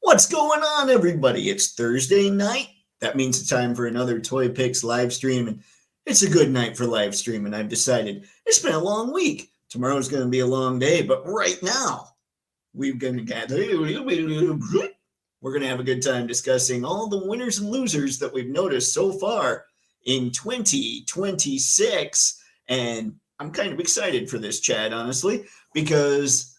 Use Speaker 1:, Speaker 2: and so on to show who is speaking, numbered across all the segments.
Speaker 1: What's going on, everybody? It's Thursday night. That means it's time for another Toypixx live stream, and it's a good night for live streaming. I've decided it's been a long week. Tomorrow's going to be a long day, but right now we're going to have a good time discussing all the winners and losers that we've noticed so far in 2026, and I'm kind of excited for this, Chad, honestly, because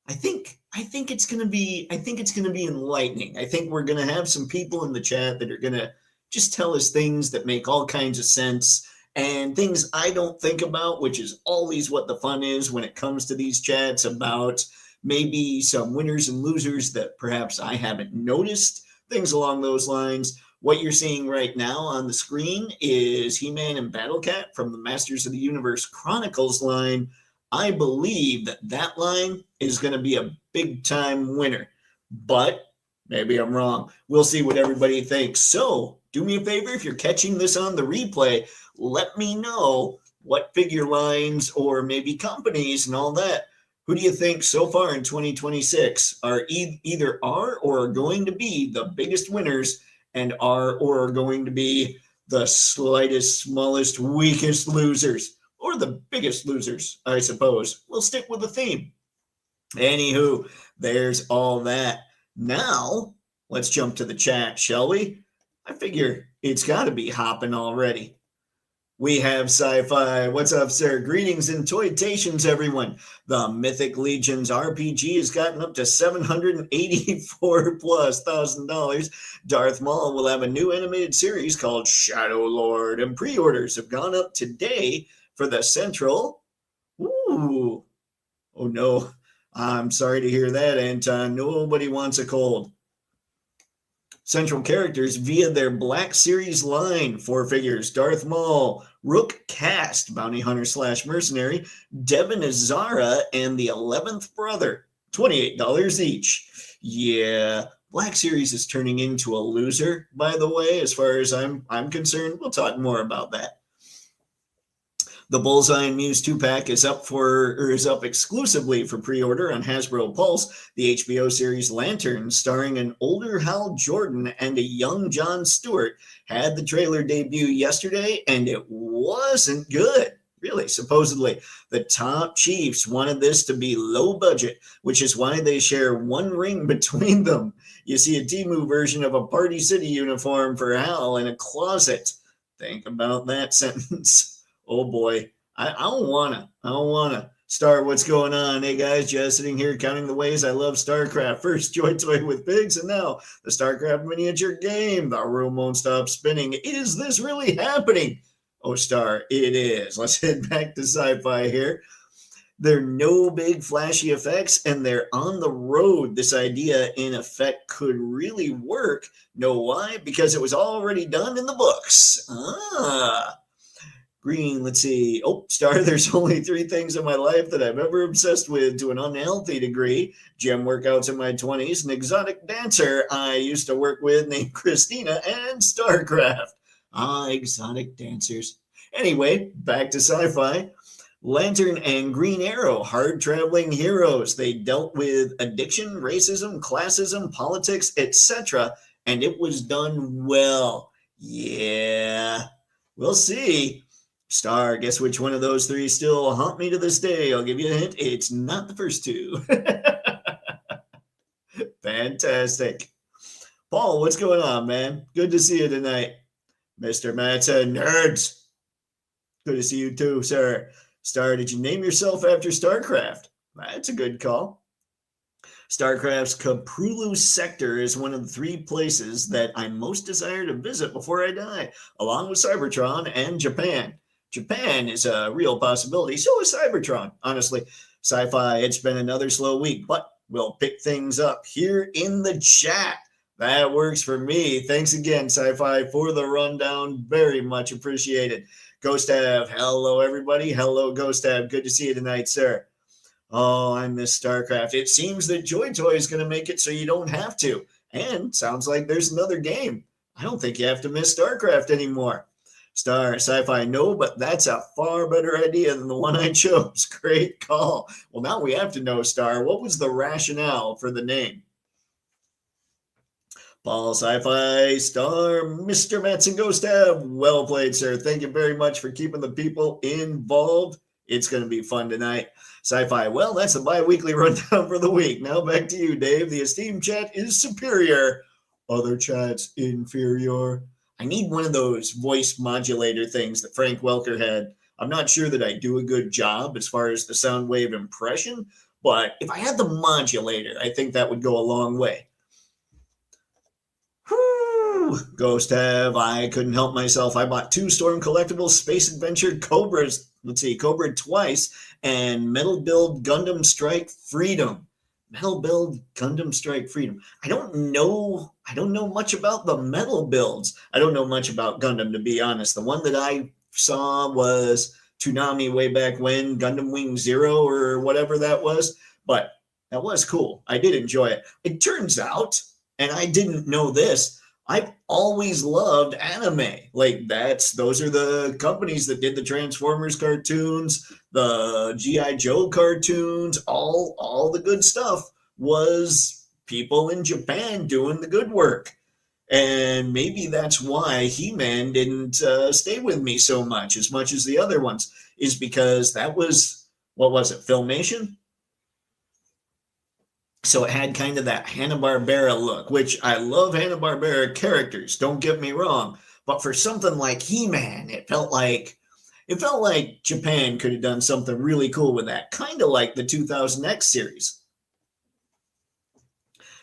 Speaker 1: I think it's gonna be enlightening. I think we're gonna have some people in the chat that are gonna just tell us things that make all kinds of sense and things I don't think about, which is always what the fun is when it comes to these chats about maybe some winners and losers that perhaps I haven't noticed, things along those lines. What you're seeing right now on the screen is He-Man and Battlecat from the Masters of the Universe Chronicles line. I believe that line is going to be a big time winner, but maybe I'm wrong. We'll see what everybody thinks. So do me a favor, if you're catching this on the replay, let me know what figure lines or maybe companies and all that. Who do you think so far in 2026 are either are or are going to be the biggest winners and are or are going to be the slightest, smallest, weakest losers? Or the biggest losers, I suppose. We'll stick with the theme. Anywho, there's all that. Now, let's jump to the chat, shall we? I figure it's got to be hopping already. We have Sci-Fi. What's up, sir? Greetings and toytations, everyone. The Mythic Legions RPG has gotten up to $784 plus $1,000. Darth Maul will have a new animated series called Shadow Lord, and pre-orders have gone up today for the Central. Ooh. Oh, no. I'm sorry to hear that, Anton. Nobody wants a cold. Central characters via their Black Series line. 4 figures. Darth Maul, Rook Cast, Bounty Hunter / Mercenary, Devin Azara, and the 11th Brother. $28 each. Yeah. Black Series is turning into a loser, by the way, as far as I'm concerned. We'll talk more about that. The Bullseye and Muse 2-pack is up exclusively for pre-order on Hasbro Pulse. The HBO series Lanterns, starring an older Hal Jordan and a young Jon Stewart, had the trailer debut yesterday, and it wasn't good. Really, supposedly. The top chiefs wanted this to be low budget, which is why they share one ring between them. You see a Temu version of a Party City uniform for Hal in a closet. Think about that sentence. Oh boy, I don't wanna. Star, what's going on? Hey guys, just sitting here counting the ways I love StarCraft. First Joy Toy with pigs, and now the StarCraft miniature game. The room won't stop spinning. Is this really happening? Oh, Star, it is. Let's head back to Sci-Fi here. There are no big flashy effects, and they're on the road. This idea, in effect, could really work. Know why? Because it was already done in the books. Green, let's see. Oh, Star, there's only 3 things in my life that I've ever obsessed with to an unhealthy degree. Gym workouts in my 20s, an exotic dancer I used to work with named Christina, and StarCraft. Exotic dancers. Anyway, back to Sci-Fi. Lantern and Green Arrow, hard-traveling heroes. They dealt with addiction, racism, classism, politics, etc., and it was done well. Yeah, we'll see. Star, guess which one of those 3 still haunt me to this day? I'll give you a hint. It's not the first 2. Fantastic. Paul, what's going on, man? Good to see you tonight. Mr. Matson, nerds. Good to see you too, sir. Star, did you name yourself after StarCraft? That's a good call. StarCraft's Kaprulu sector is one of the 3 places that I most desire to visit before I die, along with Cybertron and Japan. Japan is a real possibility. So is Cybertron, honestly. Sci-Fi, it's been another slow week, but we'll pick things up here in the chat. That works for me. Thanks again, Sci-Fi, for the rundown. Very much appreciated. Ghostav, hello, everybody. Hello, Ghostav. Good to see you tonight, sir. Oh, I miss StarCraft. It seems that Joy Toy is going to make it so you don't have to. And sounds like there's another game. I don't think you have to miss StarCraft anymore. Star, Sci-Fi, no, but that's a far better idea than the one I chose. Great call. Well, now we have to know, Star, what was the rationale for the name? Paul Sci-Fi Star, Mr. Matson Ghost Tab. Well played, sir. Thank you very much for keeping the people involved. It's going to be fun tonight. Sci-Fi, well, that's the bi-weekly rundown for the week. Now back to you, Dave. The esteemed chat is superior. Other chats inferior. I need one of those voice modulator things that Frank Welker had. I'm not sure that I do a good job as far as the sound wave impression, but if I had the modulator, I think that would go a long way. Whew, Ghost Tab, I couldn't help myself. I bought 2 Storm Collectibles Space Adventure Cobras. Let's see, Cobra twice, and Metal Build Gundam Strike Freedom. Metal Build Gundam Strike Freedom. I don't know much about the metal builds. I don't know much about Gundam, to be honest. The one that I saw was Toonami way back when, Gundam Wing Zero or whatever that was. But that was cool. I did enjoy it. It turns out, and I didn't know this, I've always loved anime. Like those are the companies that did the Transformers cartoons, the G.I. Joe cartoons, all the good stuff was people in Japan doing the good work. And maybe that's why He-Man didn't stay with me so much as the other ones, is because that was, what was it, Filmation? So it had kind of that Hanna-Barbera look, which I love Hanna-Barbera characters, don't get me wrong. But for something like He-Man, it felt like Japan could have done something really cool with that, kind of like the 2000X series.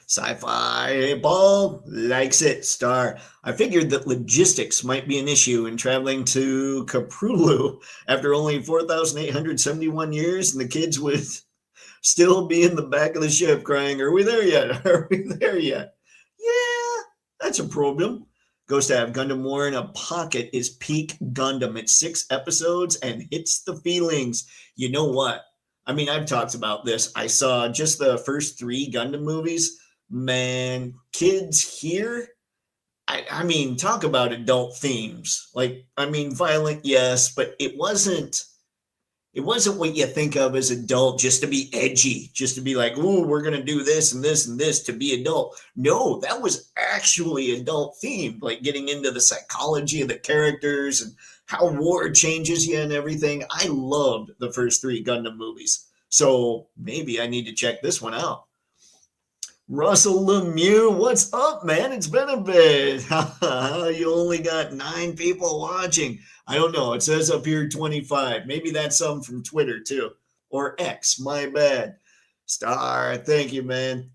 Speaker 1: Sci-Fi Ball likes it, Star. I figured that logistics might be an issue in traveling to Kaprulu after only 4,871 years, and the kids would still be in the back of the ship crying, "Are we there yet? Are we there yet?" Yeah, that's a problem. Ghost to have Gundam War in a Pocket is peak Gundam. It's 6 episodes and hits the feelings. You know what? I mean, I've talked about this. I saw just the first 3 Gundam movies. Man, kids here, I mean, talk about adult themes. Like, I mean, violent, yes, but it wasn't what you think of as adult, just to be edgy, just to be like, "Ooh, we're going to do this and this and this to be adult." No, that was actually adult themed, like getting into the psychology of the characters and how war changes you and everything. I loved the first 3 Gundam movies. So maybe I need to check this one out. Russell Lemieux, what's up, man? It's been a bit. You only got 9 people watching. I don't know. It says up here 25. Maybe that's some from Twitter too. Or X, my bad. Star, thank you, man.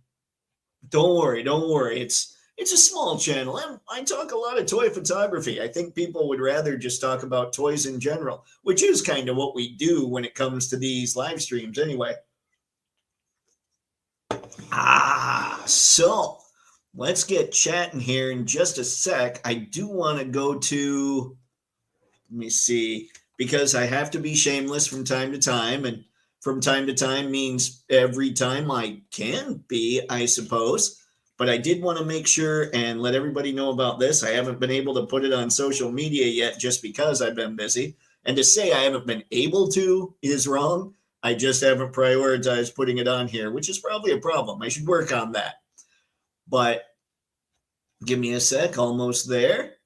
Speaker 1: Don't worry. It's a small channel. And I talk a lot of toy photography. I think people would rather just talk about toys in general, which is kind of what we do when it comes to these live streams anyway. So let's get chatting here in just a sec. I do want to go to, let me see, because I have to be shameless from time to time, and from time to time means every time I can be, I suppose. But I did want to make sure and let everybody know about this. I haven't been able to put it on social media yet just because I've been busy. And to say I haven't been able to is wrong. I just haven't prioritized putting it on here, which is probably a problem. I should work on that. But give me a sec, almost there.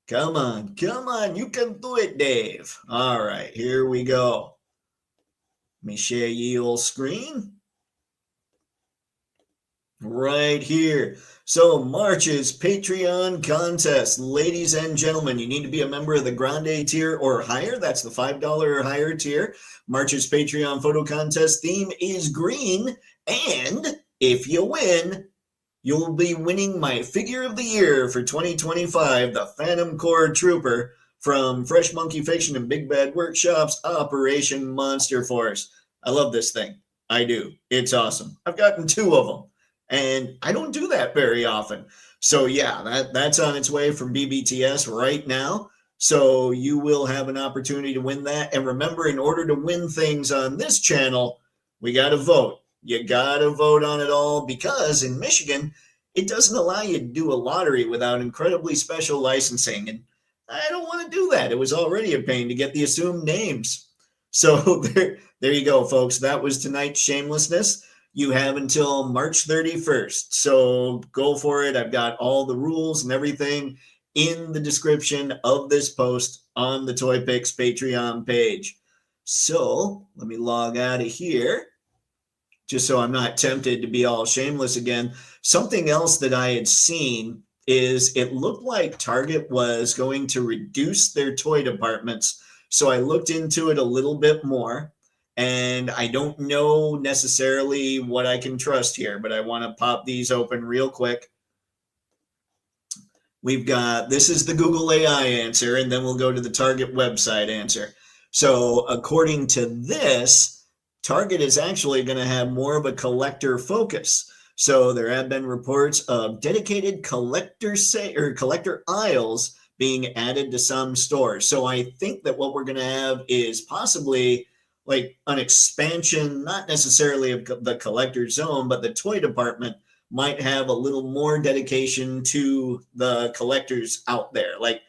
Speaker 1: Come on, you can do it, Dave. All right, here we go. Let me share ye old screen. Right here. So March's Patreon contest. Ladies and gentlemen, you need to be a member of the Grande tier or higher. That's the $5 or higher tier. March's Patreon photo contest theme is green. And if you win, you'll be winning my figure of the year for 2025, the Phantom Core Trooper from Fresh Monkey Fiction and Big Bad Workshops, Operation Monster Force. I love this thing. I do. It's awesome. I've gotten 2 of them. And I don't do that very often. So yeah, that's on its way from BBTS right now. So you will have an opportunity to win that. And remember, in order to win things on this channel, we got to vote. You got to vote on it all, because in Michigan, it doesn't allow you to do a lottery without incredibly special licensing. And I don't want to do that. It was already a pain to get the assumed names. So there you go, folks. That was tonight's shamelessness. You have until March 31st. So go for it. I've got all the rules and everything in the description of this post on the Toypixx Patreon page. So let me log out of here just so I'm not tempted to be all shameless again. Something else that I had seen is it looked like Target was going to reduce their toy departments. So I looked into it a little bit more, and I don't know necessarily what I can trust here, but I want to pop these open real quick. We've got, this is the Google AI answer, and then we'll go to the Target website answer. So according to this, Target is actually going to have more of a collector focus. So there have been reports of dedicated collector aisles being added to some stores. So I think that what we're going to have is possibly like an expansion, not necessarily of the collector zone, but the toy department might have a little more dedication to the collectors out there, like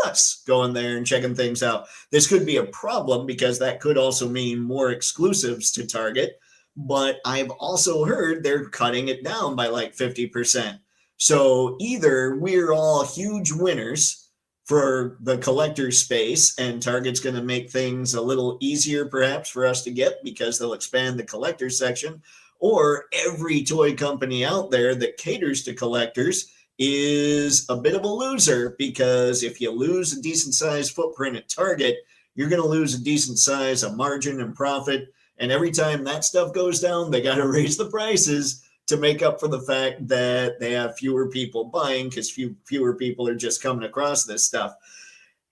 Speaker 1: us going there and checking things out. This could be a problem because that could also mean more exclusives to Target, but I've also heard they're cutting it down by like 50%. So either we're all huge winners for the collector space and Target's going to make things a little easier perhaps for us to get because they'll expand the collector section, or every toy company out there that caters to collectors is a bit of a loser, because if you lose a decent sized footprint at Target, you're going to lose a decent size of margin and profit. And every time that stuff goes down, they got to raise the prices to make up for the fact that they have fewer people buying because fewer people are just coming across this stuff.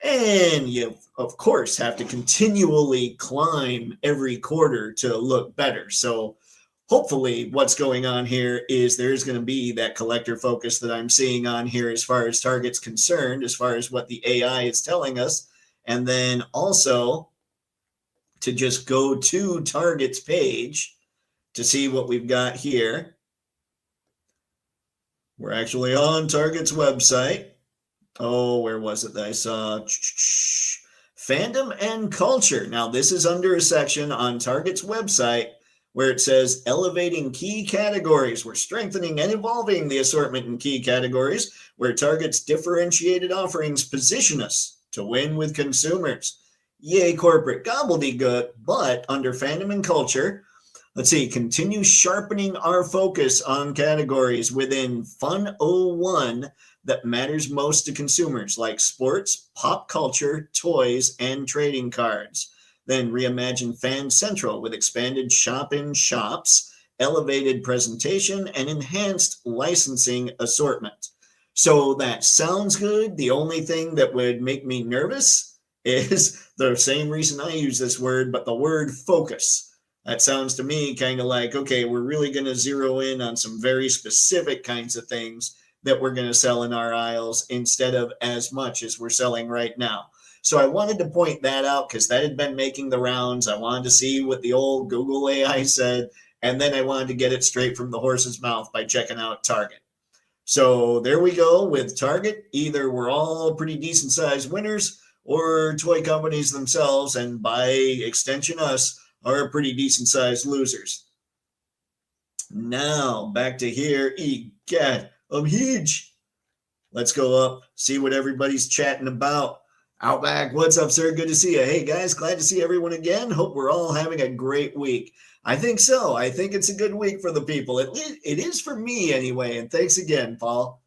Speaker 1: And you, of course, have to continually climb every quarter to look better. So hopefully what's going on here is there's going to be that collector focus that I'm seeing on here as far as Target's concerned, as far as what the AI is telling us. And then also to just go to Target's page to see what we've got here. We're actually on Target's website. Oh, where was it that I saw? Fandom and culture. Now, this is under a section on Target's website where it says elevating key categories. We're strengthening and evolving the assortment in key categories where Target's differentiated offerings position us to win with consumers. Yay, corporate gobbledygook. But under fandom and culture, let's see, continue sharpening our focus on categories within Fun 01 that matters most to consumers, like sports, pop culture, toys, and trading cards. Then reimagine Fan Central with expanded shop-in-shops, elevated presentation, and enhanced licensing assortment. So that sounds good. The only thing that would make me nervous is the same reason I use this word, but the word focus. That sounds to me kind of like, okay, we're really going to zero in on some very specific kinds of things that we're going to sell in our aisles instead of as much as we're selling right now. So I wanted to point that out because that had been making the rounds. I wanted to see what the old Google AI said, and then I wanted to get it straight from the horse's mouth by checking out Target. So there we go with Target. Either we're all pretty decent sized winners, or toy companies themselves, and by extension us, are pretty decent sized losers. Now back to here. Egad, I'm huge. Let's go up, see what everybody's chatting about. Outback, what's up, sir? Good to see you. Hey, guys, glad to see everyone again. Hope we're all having a great week. I think so. I think it's a good week for the people. It is for me anyway, and thanks again, Paul.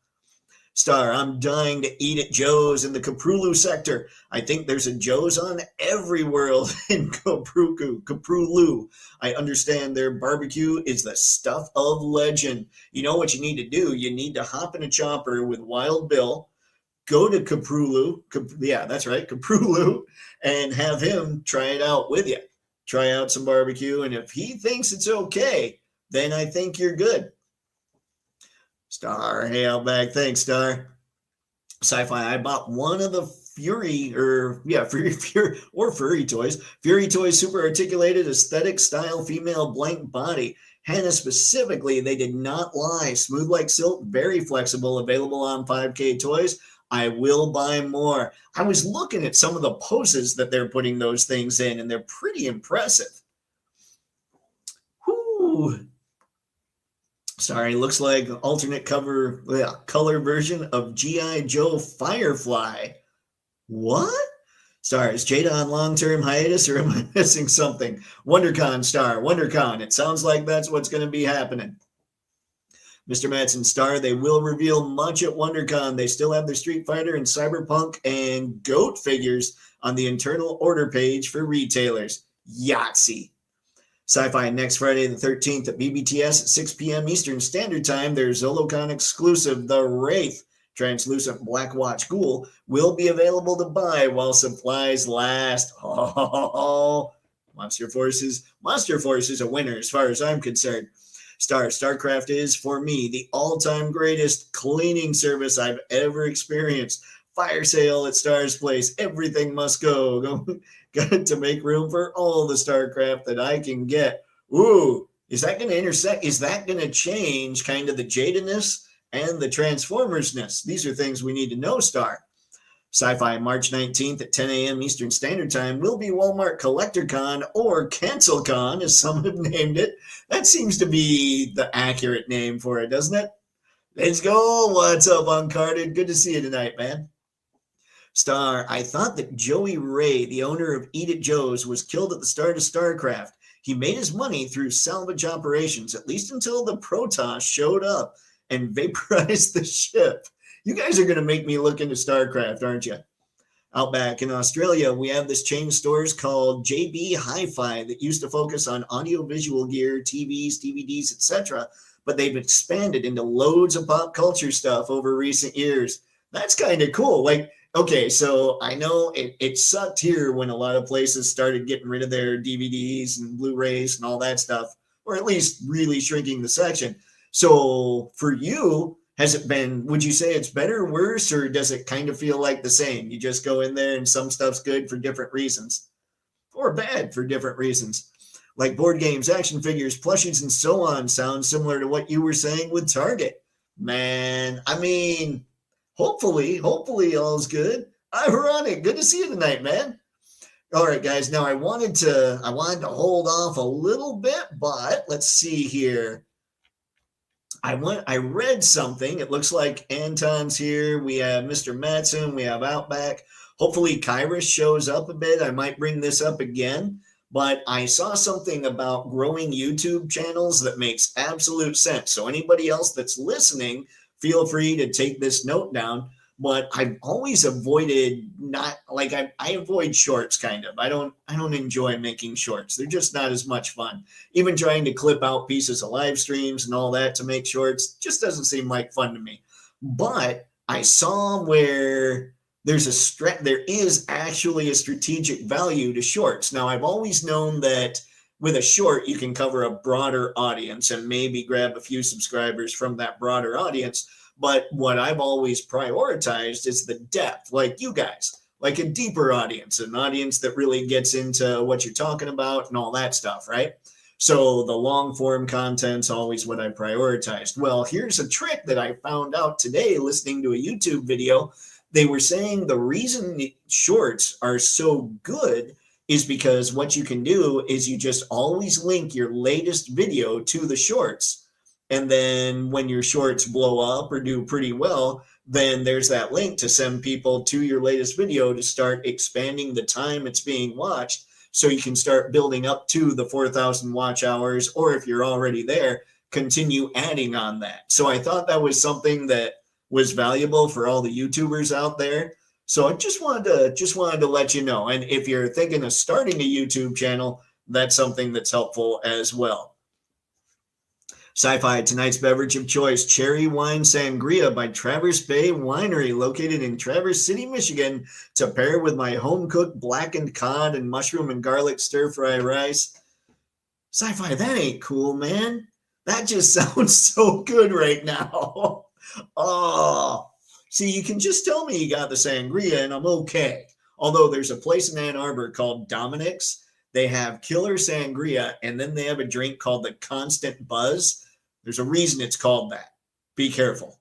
Speaker 1: Star, I'm dying to eat at Joe's in the Kaprulu sector. I think there's a Joe's on every world in Kaprulu. I understand their barbecue is the stuff of legend. You know what you need to do? You need to hop in a chopper with Wild Bill, go to Kaprulu, yeah, that's right, Kaprulu, and have him try it out with you. Try out some barbecue, and if he thinks it's okay, then I think you're good. Star, hey, Outback, thanks, Star. Sci-Fi, I bought one of the Furry toys. Fury toys, super articulated, aesthetic style, female blank body. Hannah specifically, they did not lie. Smooth like silk, very flexible, available on 5K Toys. I will buy more. I was looking at some of the poses that they're putting those things in, and they're pretty impressive. Whoo. Sorry, looks like alternate color version of G.I. Joe Firefly. What? Sorry, is Jada on long-term hiatus or am I missing something? WonderCon star, WonderCon. It sounds like that's what's going to be happening. Mr. Madsen star, they will reveal much at WonderCon. They still have their Street Fighter and Cyberpunk and GOAT figures on the internal order page for retailers. Yahtzee. Sci-Fi next Friday the 13th at BBTS at 6 p.m. Eastern Standard Time. Their Zolocon exclusive, The Wraith, translucent Black Watch Ghoul, will be available to buy while supplies last. Oh, Monster Force is a winner as far as I'm concerned. StarCraft is, for me, the all-time greatest cleaning service I've ever experienced. Fire sale at Star's Place. Everything must go. Got to make room for all the StarCraft that I can get. Ooh, is that going to intersect? Is that going to change kind of the jadedness and the Transformersness? These are things we need to know, Star. Sci-Fi March 19th at 10 a.m. Eastern Standard Time will be Walmart CollectorCon or CancelCon, as some have named it. That seems to be the accurate name for it, doesn't it? Let's go. What's up, Uncarded? Good to see you tonight, man. Star, I thought that Joey Ray, the owner of Eat It Joe's, was killed at the start of StarCraft. He made his money through salvage operations, at least until the Protoss showed up and vaporized the ship. You guys are going to make me look into StarCraft, aren't you? Out back in Australia, we have this chain of stores called JB Hi-Fi that used to focus on audiovisual gear, TVs, DVDs, etc., but they've expanded into loads of pop culture stuff over recent years. That's kind of cool. Like, okay, so I know it sucked here when a lot of places started getting rid of their DVDs and Blu-rays and all that stuff, or at least really shrinking the section. So for you, has it been, would you say it's better or worse, or does it kind of feel like the same? You just go in there and some stuff's good for different reasons or bad for different reasons. Like board games, action figures, plushies, and so on sound similar to what you were saying with Target. Man, I mean, hopefully all's good. Ironic. Good to see you tonight, man. All right, guys. Now I wanted to hold off a little bit, but let's see here. I read something. It looks like Anton's here. We have Mr. Madsen. We have Outback. Hopefully Kairos shows up a bit. I might bring this up again, but I saw something about growing YouTube channels that makes absolute sense. So anybody else that's listening, feel free to take this note down. But I've always avoided I avoid shorts kind of. I don't enjoy making shorts. They're just not as much fun. Even trying to clip out pieces of live streams and all that to make shorts just doesn't seem like fun to me. But I saw where there is actually a strategic value to shorts. Now, I've always known that with a short, you can cover a broader audience and maybe grab a few subscribers from that broader audience. But what I've always prioritized is the depth, like you guys, like a deeper audience, an audience that really gets into what you're talking about and all that stuff, right? So the long form content's always what I prioritized. Well, here's a trick that I found out today listening to a YouTube video. They were saying the reason shorts are so good is because what you can do is you just always link your latest video to the shorts. And then when your shorts blow up or do pretty well, then there's that link to send people to your latest video to start expanding the time it's being watched. So you can start building up to the 4,000 watch hours, or if you're already there, continue adding on that. So I thought that was something that was valuable for all the YouTubers out there. So I just wanted to let you know. And if you're thinking of starting a YouTube channel, that's something that's helpful as well. Sci-Fi, tonight's beverage of choice, cherry wine sangria by Traverse Bay Winery, located in Traverse City, Michigan, to pair with my home-cooked blackened cod and mushroom and garlic stir-fry rice. Sci-Fi, that ain't cool, man. That just sounds so good right now. Oh, see, you can just tell me you got the sangria and I'm okay. Although there's a place in Ann Arbor called Dominic's. They have killer sangria, and then they have a drink called the Constant Buzz. There's a reason it's called that. Be careful.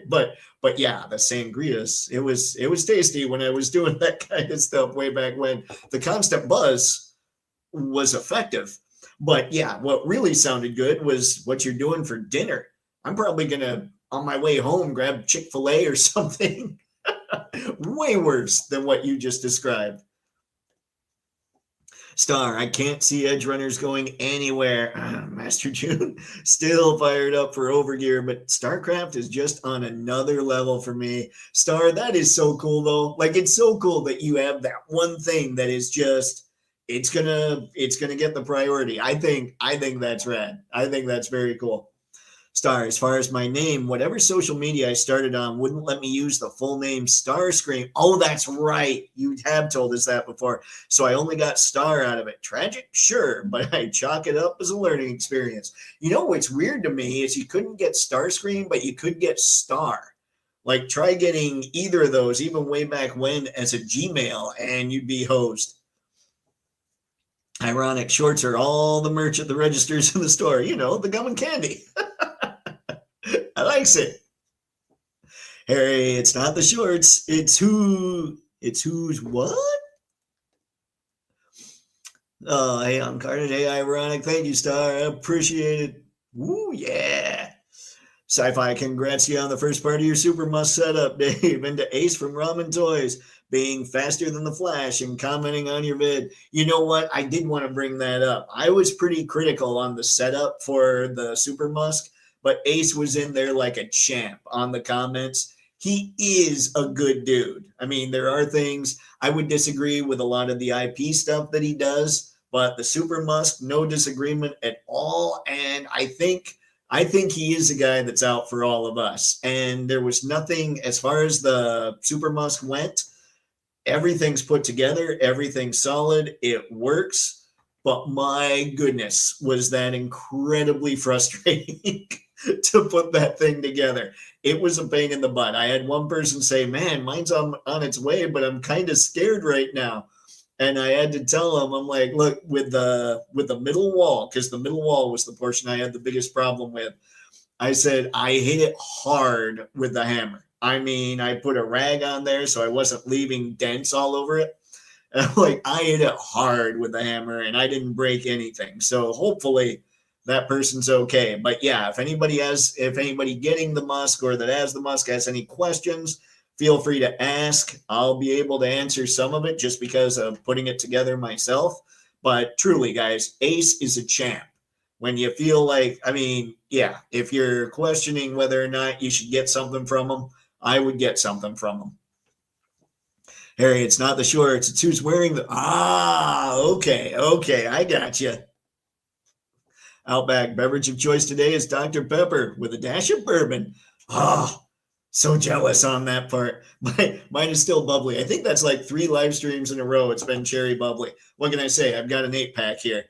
Speaker 1: but yeah, the sangrias, it was tasty when I was doing that kind of stuff way back when. The Constant Buzz was effective. But yeah, what really sounded good was what you're doing for dinner. I'm probably going to, on my way home, grab Chick-fil-A or something. Way worse than what you just described. Star, I can't see edge runners going anywhere. Master June, still fired up for Overgear, but StarCraft is just on another level for me. Star, that is so cool though. Like, it's so cool that you have that one thing that is just, it's gonna get the priority. I think that's rad. I think that's very cool. Star, as far as my name, whatever social media I started on wouldn't let me use the full name Starscream. Oh, that's right. You have told us that before. So I only got Star out of it. Tragic? Sure, but I chalk it up as a learning experience. You know what's weird to me is you couldn't get Starscream, but you could get Star. Like, try getting either of those, even way back when, as a Gmail, and you'd be hosed. Ironic, shorts are all the merch at the registers in the store. You know, the gum and candy. I likes it. Harry, it's not the shorts. It's who's what? Oh, hey, I'm Carded. Hey, Ironic. Thank you, Star. I appreciate it. Woo, yeah. Sci-Fi, congrats you on the first part of your Super Must setup, Dave. And to Ace from Ramen Toys, being faster than the Flash and commenting on your vid. You know what? I did want to bring that up. I was pretty critical on the setup for the Super Musk, but Ace was in there like a champ on the comments. He is a good dude. I mean, there are things I would disagree with a lot of the IP stuff that he does, but the Super Musk, no disagreement at all. And I think he is a guy that's out for all of us. And there was nothing as far as the Super Musk went. Everything's put together. Everything's solid. It works. But my goodness, was that incredibly frustrating to put that thing together. It was a pain in the butt. I had one person say, man, mine's on its way, but I'm kind of scared right now. And I had to tell him, I'm like, look, with the middle wall, because the middle wall was the portion I had the biggest problem with. I said, I hit it hard with the hammer. I mean, I put a rag on there so I wasn't leaving dents all over it. And I'm like, I hit it hard with the hammer and I didn't break anything. So hopefully that person's okay. But yeah, if anybody getting the Musk or that has the Musk has any questions, feel free to ask. I'll be able to answer some of it just because of putting it together myself. But truly, guys, Ace is a champ. When you feel like, I mean, yeah, if you're questioning whether or not you should get something from him, I would get something from him. Harry, it's not the shorts. It's who's wearing the... okay, I got you. Outback beverage of choice today is Dr. Pepper with a dash of bourbon. So jealous on that part. Mine is still bubbly. I think that's like 3 live streams in a row. It's been cherry bubbly. What can I say? I've got an 8-pack here.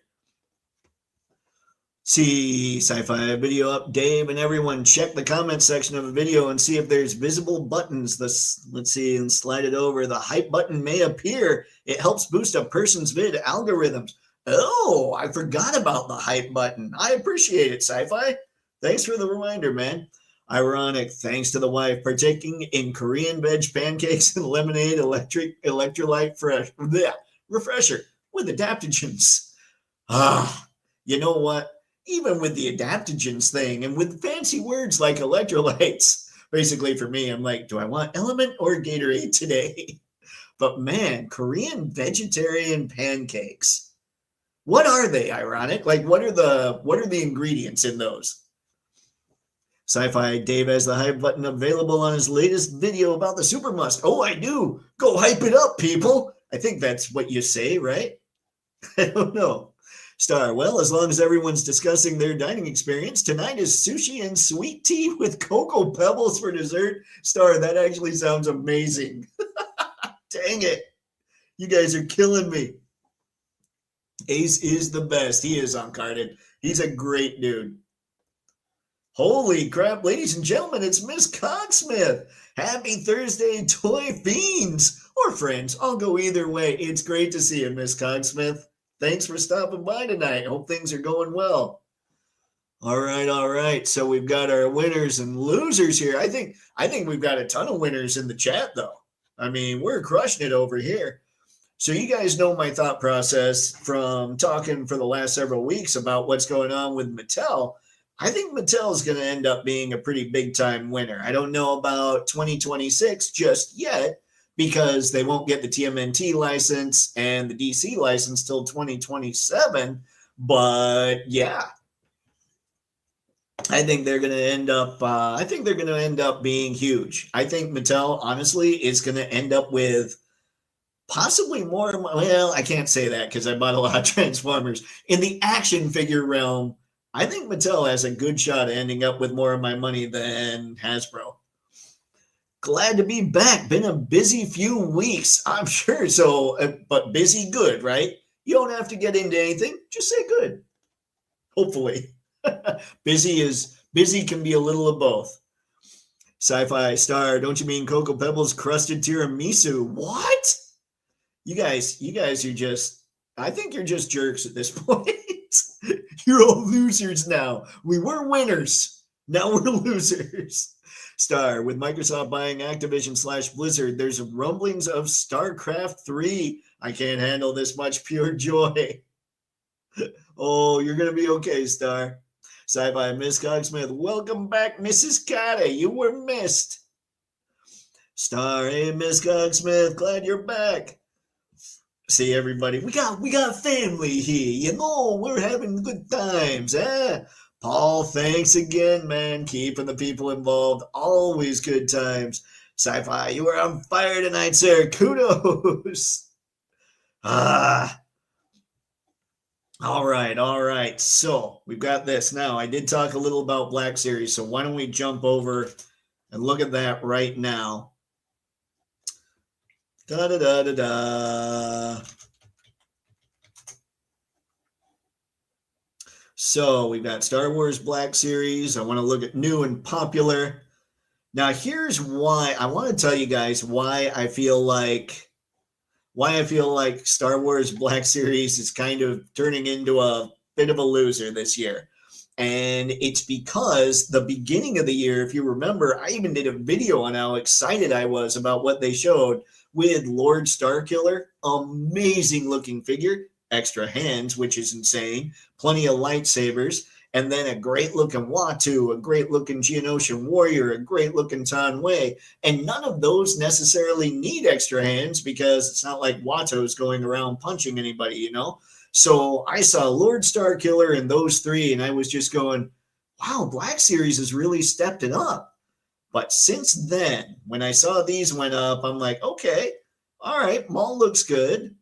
Speaker 1: See Sci-Fi video up, Dave, and everyone check the comment section of a video and see if there's visible buttons. Let's see, and slide it over. The hype button may appear. It helps boost a person's vid algorithms. Oh, I forgot about the hype button. I appreciate it, Sci-Fi. Thanks for the reminder, man. Ironic, thanks to the wife, partaking in Korean veg pancakes and lemonade electrolyte refresher with adaptogens. You know what? Even with the adaptogens thing and with fancy words like electrolytes, basically for me, I'm like, do I want Element or Gatorade today? But man, Korean vegetarian pancakes. What are they, Ironic? Like, what are the ingredients in those? Sci-Fi Dave has the hype button available on his latest video about the Super Musk. Oh, I do. Go hype it up, people. I think that's what you say, right? I don't know. Star, well, as long as everyone's discussing their dining experience, tonight is sushi and sweet tea with cocoa pebbles for dessert. Star, that actually sounds amazing. Dang it. You guys are killing me. Ace is the best. He is uncarded. He's a great dude. Holy crap, ladies and gentlemen, it's Miss Cogsmith. Happy Thursday, Toy Fiends. Or friends, I'll go either way. It's great to see you, Miss Cogsmith. Thanks for stopping by tonight. Hope things are going well. All right. So we've got our winners and losers here. I think we've got a ton of winners in the chat, though. I mean, we're crushing it over here. So you guys know my thought process from talking for the last several weeks about what's going on with Mattel. I think Mattel is going to end up being a pretty big time winner. I don't know about 2026 just yet because they won't get the TMNT license and the DC license till 2027. But yeah, I think they're going to end up. I think they're going to end up being huge. I think Mattel, honestly, is going to end up with possibly more. Well, I can't say that because I bought a lot of Transformers. In the action figure realm, I think Mattel has a good shot at ending up with more of my money than Hasbro. Glad to be back. Been a busy few weeks, I'm sure. So, but busy good, right? You don't have to get into anything. Just say good. Hopefully. Busy can be a little of both. Sci-Fi Star, don't you mean Cocoa Pebbles crusted tiramisu? What? You guys are just, I think you're just jerks at this point. You're all losers now. We were winners. Now we're losers. Star, with Microsoft buying Activision / Blizzard, there's rumblings of StarCraft 3. I can't handle this much pure joy. Oh, you're going to be okay, Star. Sci-Fi Miss Cogsmith, welcome back, Mrs. Kata. You were missed. Star, hey, Miss Cogsmith, glad you're back. See, everybody, we got family here. You know, we're having good times, eh? Paul, thanks again, man. Keeping the people involved. Always good times. Sci-Fi, you are on fire tonight, sir. Kudos. All right. So we've got this. Now, I did talk a little about Black Series, so why don't we jump over and look at that right now. Da-da-da-da-da. So we've got Star Wars Black Series. I want to look at new and popular. Now, here's why. I want to tell you guys why I feel like Star Wars Black Series is kind of turning into a bit of a loser this year. And it's because the beginning of the year, if you remember, I even did a video on how excited I was about what they showed with Lord Starkiller. Amazing looking figure, extra hands, which is insane, plenty of lightsabers, and then a great looking Watu, a great looking Geonosian warrior, a great looking Tan Wei. And none of those necessarily need extra hands because it's not like Wato's going around punching anybody, you know? So I saw Lord Starkiller and those three, and I was just going, wow, Black Series has really stepped it up. But since then, when I saw these went up, I'm like, okay, all right, Maul looks good.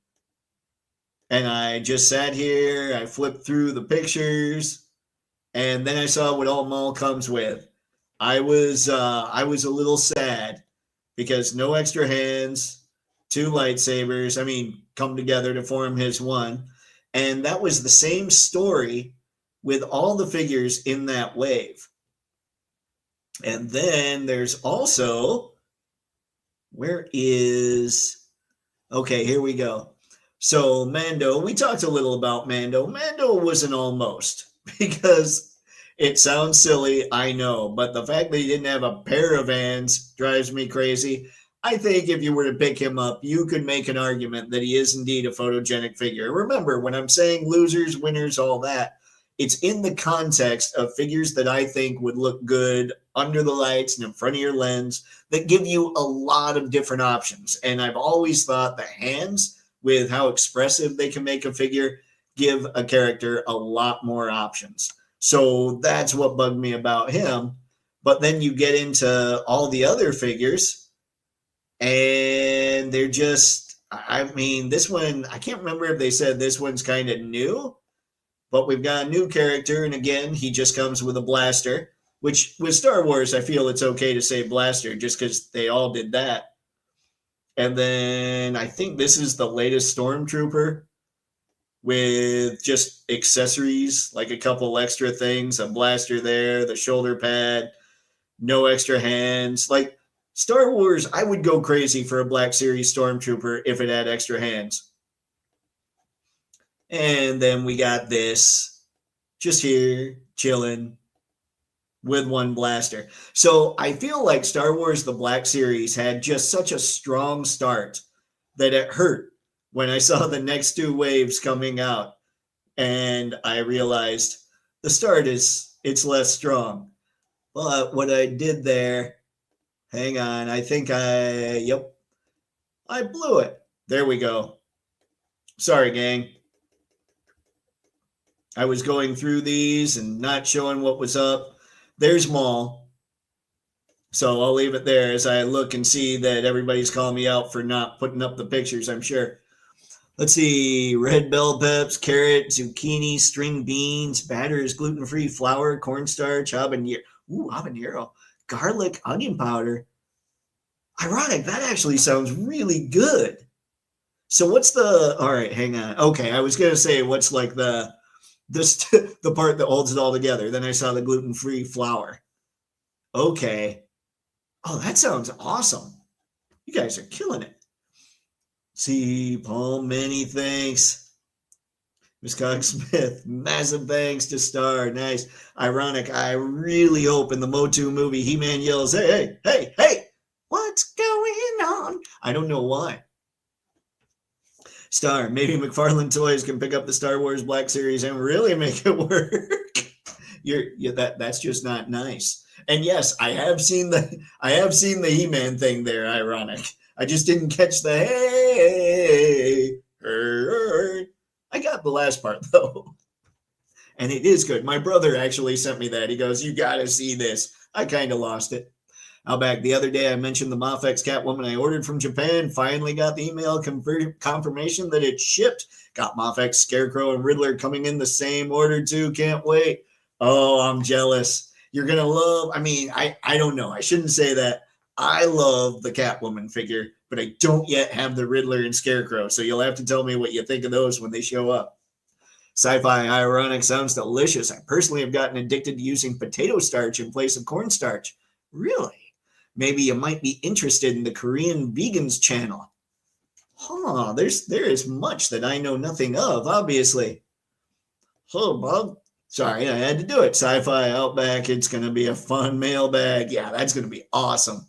Speaker 1: And I just sat here, I flipped through the pictures, and then I saw what all Maul comes with. I was a little sad because no extra hands, 2 lightsabers, come together to form his one. And that was the same story with all the figures in that wave. And then there's also, okay, here we go. So Mando, we talked a little about Mando. Mando was an almost, because it sounds silly, I know, but the fact that he didn't have a pair of hands drives me crazy. I think if you were to pick him up, you could make an argument that he is indeed a photogenic figure. Remember, when I'm saying losers, winners, all that, it's in the context of figures that I think would look good under the lights and in front of your lens that give you a lot of different options. And I've always thought the hands, with how expressive they can make a figure, give a character a lot more options. So that's what bugged me about him. But then you get into all the other figures, and they're just, this one, I can't remember if they said this one's kind of new, but we've got a new character, and again, he just comes with a blaster, which with Star Wars, I feel it's okay to say blaster just because they all did that. And then I think this is the latest Stormtrooper with just accessories, like a couple extra things, a blaster there, the shoulder pad, no extra hands. Like Star Wars, I would go crazy for a Black Series Stormtrooper if it had extra hands. And then we got this just here, chilling with one blaster. So I feel like Star Wars The Black Series had just such a strong start that it hurt when I saw the next 2 waves coming out. And I realized the start is It's less strong. But what I did there, hang on, I think I blew it. There we go. Sorry, gang. I was going through these and not showing what was up. There's Maul. So I'll leave it there as I look and see that everybody's calling me out for not putting up the pictures, I'm sure. Let's see, red bell peps, carrot, zucchini, string beans, batter is gluten-free, flour, cornstarch, habanero, garlic, onion powder. Ironic, that actually sounds really good. So what's all right, hang on. Okay, I was going to say what's like the part that holds it all together. Then I saw the gluten-free flour. Okay. Oh, that sounds awesome. You guys are killing it. See, Paul, many thanks. Miss Cox Smith, massive thanks to Star. Nice. Ironic. I really hope in the Motu movie, He-Man yells, hey, hey, hey, hey, what's going on? I don't know why. Star, maybe McFarlane Toys can pick up the Star Wars Black Series and really make it work. That's just not nice. And yes, I have seen the He-Man thing there, ironic. I just didn't catch the hey. I got the last part though. And it is good. My brother actually sent me that. He goes, you got to see this. I kind of lost it. Outback, the other day I mentioned the Mafex Catwoman I ordered from Japan. Finally got the email confirmation that it shipped. Got Mafex, Scarecrow, and Riddler coming in the same order too. Can't wait. Oh, I'm jealous. You're going to love, I don't know. I shouldn't say that. I love the Catwoman figure, but I don't yet have the Riddler and Scarecrow. So you'll have to tell me what you think of those when they show up. Sci-fi ironic sounds delicious. I personally have gotten addicted to using potato starch in place of cornstarch. Really? Maybe you might be interested in the Korean Vegans channel. Huh, there is much that I know nothing of, obviously. Oh, Bob. Sorry, I had to do it. Sci-fi Outback, it's going to be a fun mailbag. Yeah, that's going to be awesome.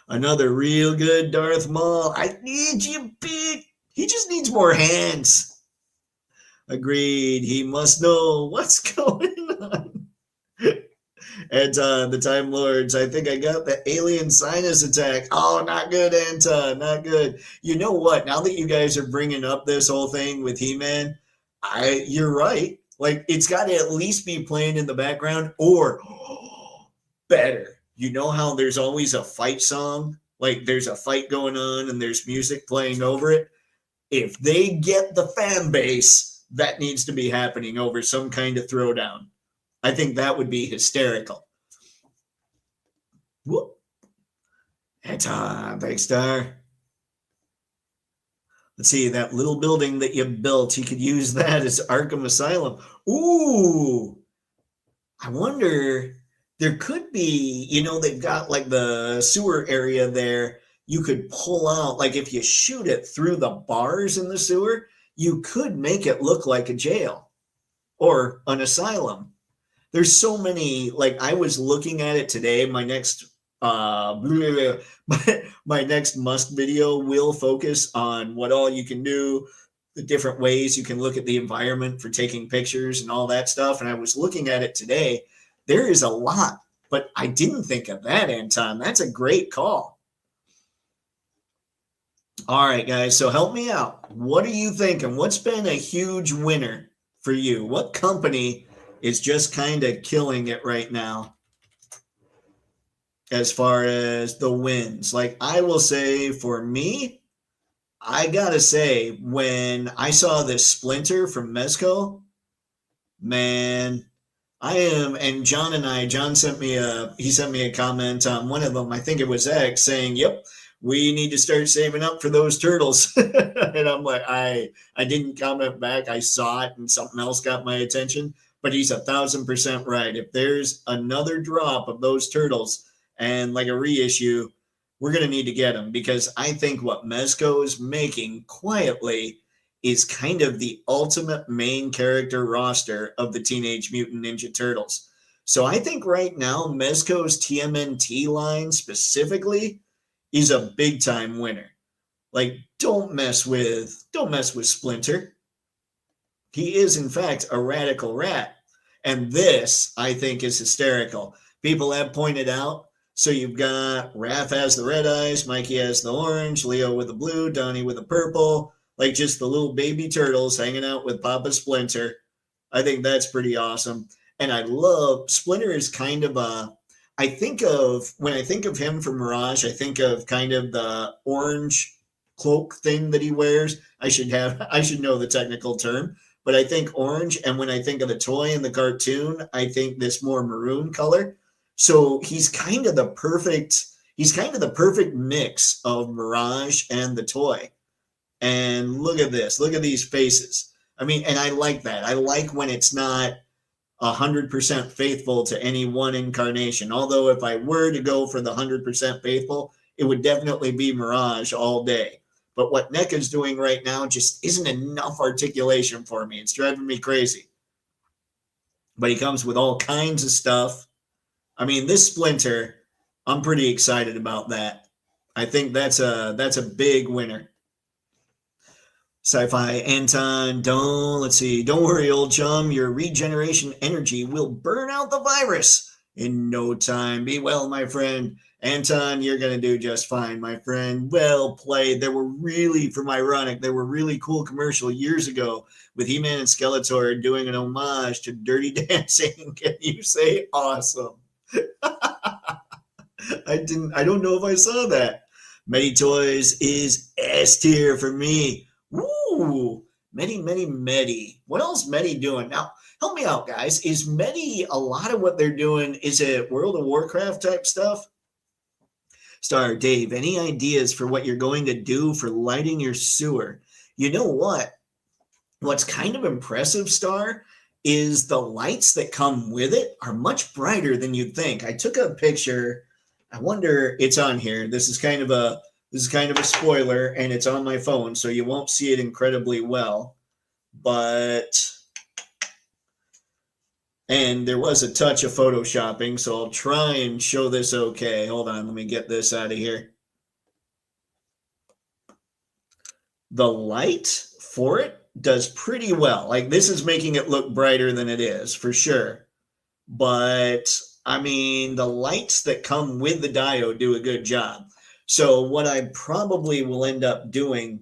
Speaker 1: Another real good Darth Maul. I need you, Pete. He just needs more hands. Agreed. He must know what's going on. Anton, the Time Lords. I think I got the alien sinus attack. Oh, not good, Anton. Not good. You know what? Now that you guys are bringing up this whole thing with He-Man, you're right. Like, it's got to at least be playing in the background, or better. You know how there's always a fight song? Like, there's a fight going on and there's music playing over it. If they get the fan base, that needs to be happening over some kind of throwdown. I think that would be hysterical. Whoop. That's thanks, Star. Let's see, that little building that you built, you could use that as Arkham Asylum. Ooh, I wonder, there could be, they've got like the sewer area there. You could pull out, like if you shoot it through the bars in the sewer, you could make it look like a jail or an asylum. There's so many, like I was looking at it today. My next Musk video will focus on what all you can do, the different ways you can look at the environment for taking pictures and all that stuff. And I was looking at it today. There is a lot, but I didn't think of that, Anton. That's a great call. All right, guys. So help me out. What are you thinking? What's been a huge winner for you? What company is just kind of killing it right now as far as the wins? Like, I will say for me, I gotta say, when I saw this Splinter from Mezco, man, and John sent me a comment on one of them, I think it was X, saying, yep, we need to start saving up for those turtles. And I'm like, I didn't comment back. I saw it and something else got my attention, but he's 1,000% right. If there's another drop of those turtles and like a reissue, we're going to need to get them, because I think what Mezco is making quietly is kind of the ultimate main character roster of the Teenage Mutant Ninja Turtles. So I think right now Mezco's TMNT line specifically is a big time winner. Like, don't mess with Splinter. He is in fact a radical rat. And this, I think, is hysterical. People have pointed out. So you've got Raph has the red eyes, Mikey has the orange, Leo with the blue, Donnie with the purple, like just the little baby turtles hanging out with Papa Splinter. I think that's pretty awesome. And I love Splinter is kind of a I think of when I think of him from Mirage, I think of kind of the orange cloak thing that he wears. I should know the technical term, but I think orange. And when I think of the toy in the cartoon, I think this more maroon color. So he's kind of the perfect mix of Mirage and the toy. And look at this. Look at these faces. I mean, and I like that. I like when it's not 100% faithful to any one incarnation. Although if I were to go for the 100% faithful, it would definitely be Mirage all day. But what NECA's doing right now just isn't enough articulation for me. It's driving me crazy. But he comes with all kinds of stuff. I mean, this Splinter, I'm pretty excited about that. I think that's a big winner. Sci-Fi Anton, don't worry, old chum. Your regeneration energy will burn out the virus in no time. Be well, my friend. Anton, you're going to do just fine, my friend. Well played. There were really cool commercial years ago with He-Man and Skeletor doing an homage to Dirty Dancing. Can you say awesome? I don't know if I saw that. Medi Toys is S tier for me. Woo! Medi. What else Medi doing? Now, help me out, guys. Is Medi a lot of what they're doing? Is it World of Warcraft type stuff? Star Dave, any ideas for what you're going to do for lighting your sewer? You know what? What's kind of impressive, Star, is the lights that come with it are much brighter than you'd think. I took a picture. I wonder, it's on here. This is kind of a spoiler, and it's on my phone, so you won't see it incredibly well. And there was a touch of photoshopping, so I'll try and show this okay. Hold on, let me get this out of here. The light for it does pretty well. Like, this is making it look brighter than it is, for sure. But, I mean, the lights that come with the diode do a good job. So what I probably will end up doing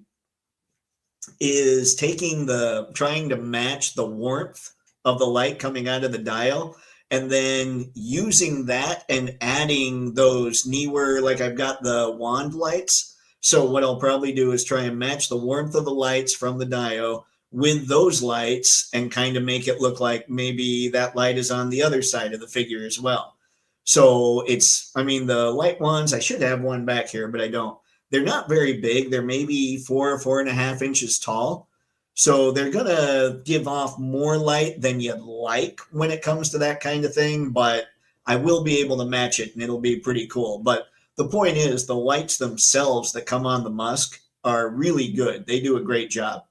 Speaker 1: is trying to match the warmth of the light coming out of the dial, and then using that and adding those newer, like I've got the wand lights. So what I'll probably do is try and match the warmth of the lights from the dial with those lights and kind of make it look like maybe that light is on the other side of the figure as well. So the light ones, I should have one back here, but I don't. They're not very big. They're maybe 4.5 inches tall. So they're going to give off more light than you'd like when it comes to that kind of thing, but I will be able to match it, and it'll be pretty cool. But the point is, the lights themselves that come on the Musk are really good. They do a great job.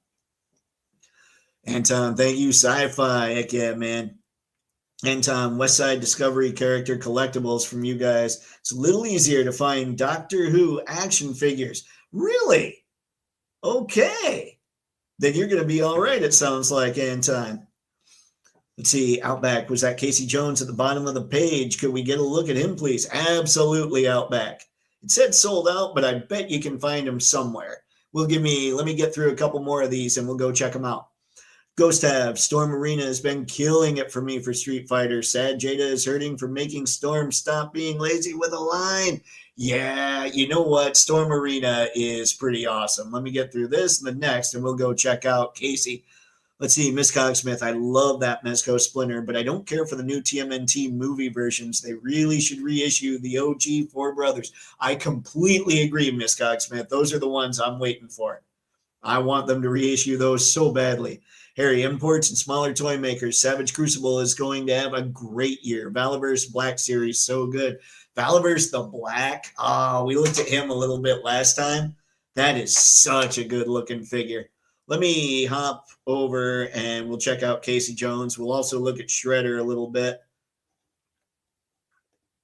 Speaker 1: Anton, thank you. Sci-Fi. Heck yeah, man. Anton, Westside Discovery character collectibles from you guys. It's a little easier to find Doctor Who action figures. Really? Okay. Then you're going to be all right, it sounds like, Anton. Let's see, Outback. Was that Casey Jones at the bottom of the page? Could we get a look at him, please? Absolutely, Outback. It said sold out, but I bet you can find him somewhere. Let me get through a couple more of these, and we'll go check them out. Ghost Tab, Storm Arena has been killing it for me for Street Fighter. Sad Jada is hurting for making Storm stop being lazy with a line. Yeah, you know what? Storm Arena is pretty awesome. Let me get through this and the next, and we'll go check out Casey. Let's see, Miss Cogsmith. I love that Mezco Splinter, but I don't care for the new TMNT movie versions. They really should reissue the OG Four Brothers. I completely agree, Miss Cogsmith. Those are the ones I'm waiting for. I want them to reissue those so badly. Harry, imports and smaller toy makers. Savage Crucible is going to have a great year. Valaverse Black Series, so good. Valaverse the Black, we looked at him a little bit last time. That is such a good looking figure. Let me hop over and we'll check out Casey Jones. We'll also look at Shredder a little bit.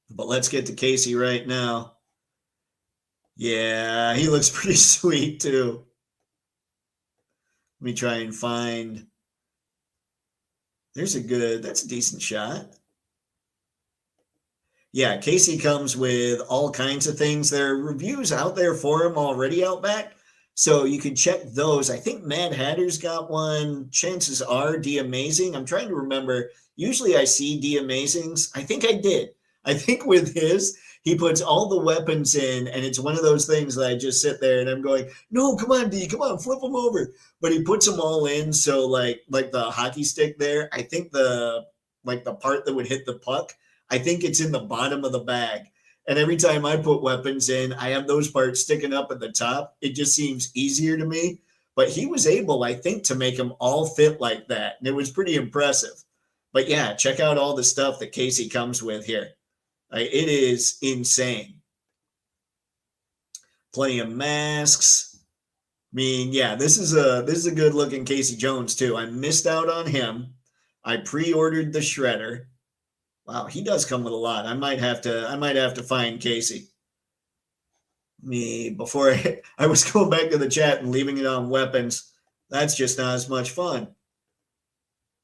Speaker 1: But let's get to Casey right now. Yeah, he looks pretty sweet too. Let me try and find That's a decent shot. Yeah, Casey comes with all kinds of things. There are reviews out there for him already out back. So you can check those. I think Mad Hatter's got one. Chances are D Amazing. I'm trying to remember. Usually I see D Amazings. I think I did. I think with his, he puts all the weapons in, and it's one of those things that I just sit there and I'm going, no, come on, D, come on, flip them over. But he puts them all in. So like the hockey stick there, I think the part that would hit the puck, I think it's in the bottom of the bag. And every time I put weapons in, I have those parts sticking up at the top. It just seems easier to me. But he was able, I think, to make them all fit like that. And it was pretty impressive. But yeah, check out all the stuff that Casey comes with here. It is insane. Plenty of masks. I mean, yeah, this is a good looking Casey Jones too. I missed out on him. I pre-ordered the Shredder. Wow, he does come with a lot. I might have to find Casey. Before I was going back to the chat and leaving it on weapons. That's just not as much fun.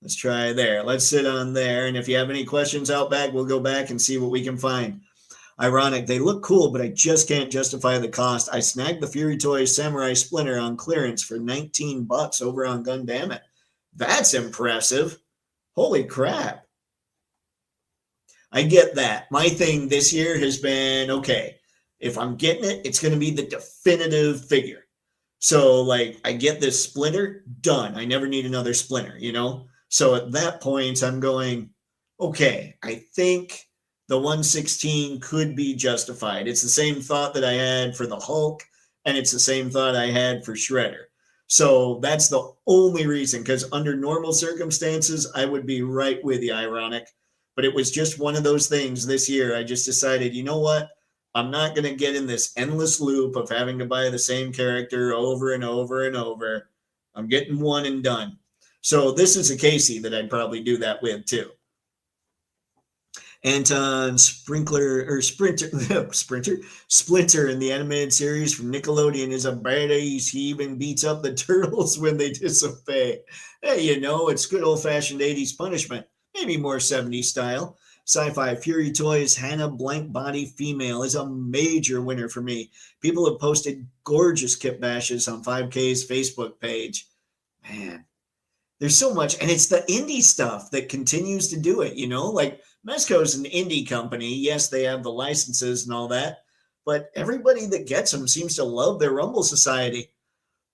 Speaker 1: Let's try there. Let's sit on there. And if you have any questions out back, we'll go back and see what we can find. Ironic, they look cool, but I just can't justify the cost. I snagged the Fury Toys Samurai Splinter on clearance for $19 over on Gundamn It. That's impressive. Holy crap. I get that. My thing this year has been, okay, if I'm getting it, it's going to be the definitive figure. So, like, I get this Splinter, done. I never need another Splinter, you know? So at that point, I'm going, okay, I think the 116 could be justified. It's the same thought that I had for the Hulk, and it's the same thought I had for Shredder. So that's the only reason, because under normal circumstances, I would be right with you, Ironic. But it was just one of those things this year. I just decided, you know what? I'm not going to get in this endless loop of having to buy the same character over and over and over. I'm getting one and done. So this is a Casey that I'd probably do that with too. Anton Sprinter Splinter in the animated series from Nickelodeon is a badass. He even beats up the turtles when they disobey. Hey, you know, it's good old-fashioned 80s punishment. Maybe more 70s style. Sci-Fi Fury Toys Hannah Blank Body Female is a major winner for me. People have posted gorgeous kit bashes on 5K's Facebook page. Man, there's so much. And it's the indie stuff that continues to do it, you know? Like, Mezco's an indie company. Yes, they have the licenses and all that. But everybody that gets them seems to love their Rumble Society.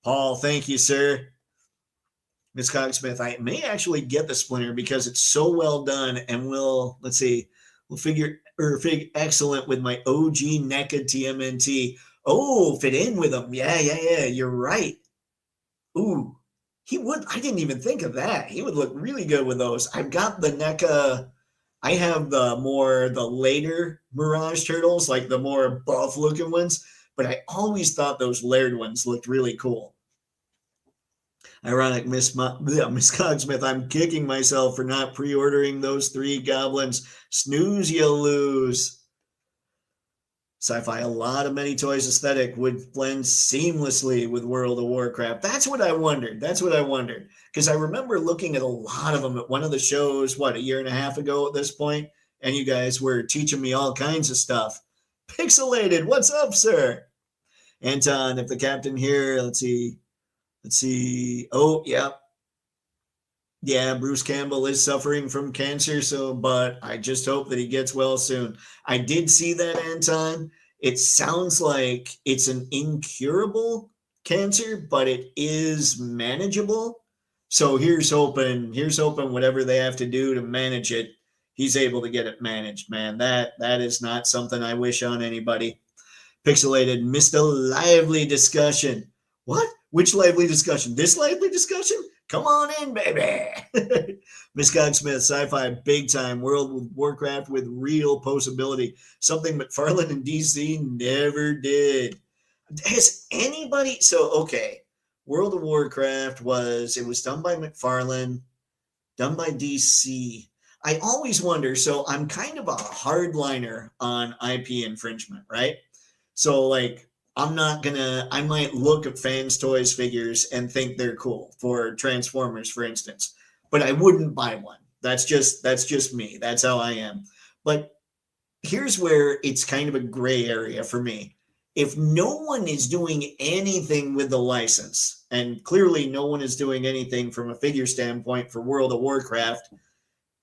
Speaker 1: Paul, thank you, sir. Miss Cogsmith, I may actually get the Splinter because it's so well done, and we'll figure excellent with my OG NECA TMNT. Oh, fit in with them. Yeah. You're right. Ooh, he would. I didn't even think of that. He would look really good with those. I've got the NECA. I have the later Mirage Turtles, like the more buff looking ones, but I always thought those layered ones looked really cool. Ironic, Miss Cogsmith, I'm kicking myself for not pre-ordering those 3 goblins. Snooze, you lose. Sci-Fi, a lot of many toys aesthetic would blend seamlessly with World of Warcraft. That's what I wondered. Because I remember looking at a lot of them at one of the shows, a year and a half ago at this point, and you guys were teaching me all kinds of stuff. Pixelated, what's up, sir? Anton, if the captain here, let's see. Oh, yeah. Yeah, Bruce Campbell is suffering from cancer, but I just hope that he gets well soon. I did see that, Anton. It sounds like it's an incurable cancer, but it is manageable. So here's hoping whatever they have to do to manage it, he's able to get it managed, man. That is not something I wish on anybody. Pixelated, missed a lively discussion. What? Which lively discussion? This lively discussion? Come on in, baby. Miss Cogsmith, Sci-Fi, big time. World of Warcraft with real posability. Something McFarlane and DC never did. Has anybody... So, okay. World of Warcraft was done by McFarlane, done by DC. I always wonder, so I'm kind of a hardliner on IP infringement, right? So, like, I might look at Fans Toys figures and think they're cool for Transformers, for instance, but I wouldn't buy one. That's just me. That's how I am. But here's where it's kind of a gray area for me. If no one is doing anything with the license, and clearly no one is doing anything from a figure standpoint for World of Warcraft,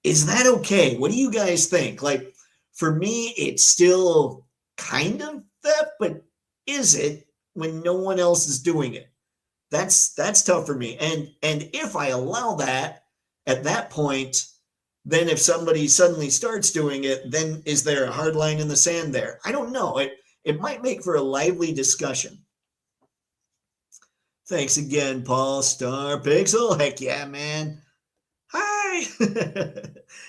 Speaker 1: is that okay? What do you guys think? Like, for me, it's still kind of theft, but is it when no one else is doing it? That's tough for me. And if I allow that at that point, then if somebody suddenly starts doing it, then is there a hard line in the sand there? I don't know. It might make for a lively discussion. Thanks again, Paul Star Pixel. Heck yeah, man. Hi.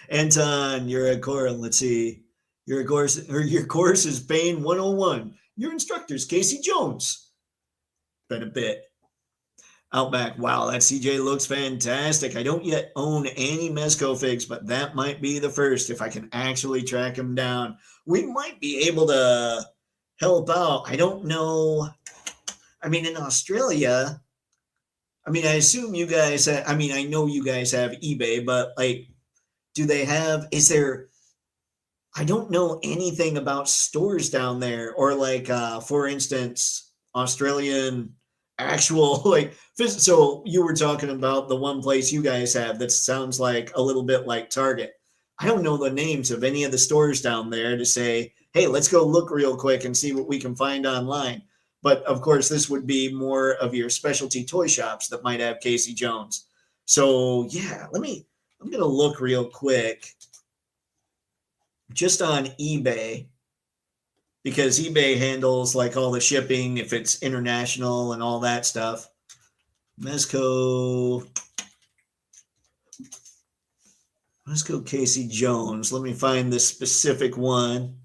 Speaker 1: Anton, you're a core. Let's see. Your course is Bane 101. Your instructor's Casey Jones. Been a bit. Outback, wow, that CJ looks fantastic. I don't yet own any Mezco figs, but that might be the first if I can actually track him down. We might be able to help out. I don't know. I mean, in Australia, I mean, I assume you guys, I mean, I know you guys have eBay, but like, do they have, is there, I don't know anything about stores down there or like, for instance, Australian actual like so you were talking about the one place you guys have that sounds like a little bit like Target. I don't know the names of any of the stores down there to say, hey, let's go look real quick and see what we can find online. But of course, this would be more of your specialty toy shops that might have Casey Jones. So yeah, I'm gonna look real quick just on eBay, because eBay handles like all the shipping if it's international and all that stuff. Mezco Casey Jones. Let me find this specific one.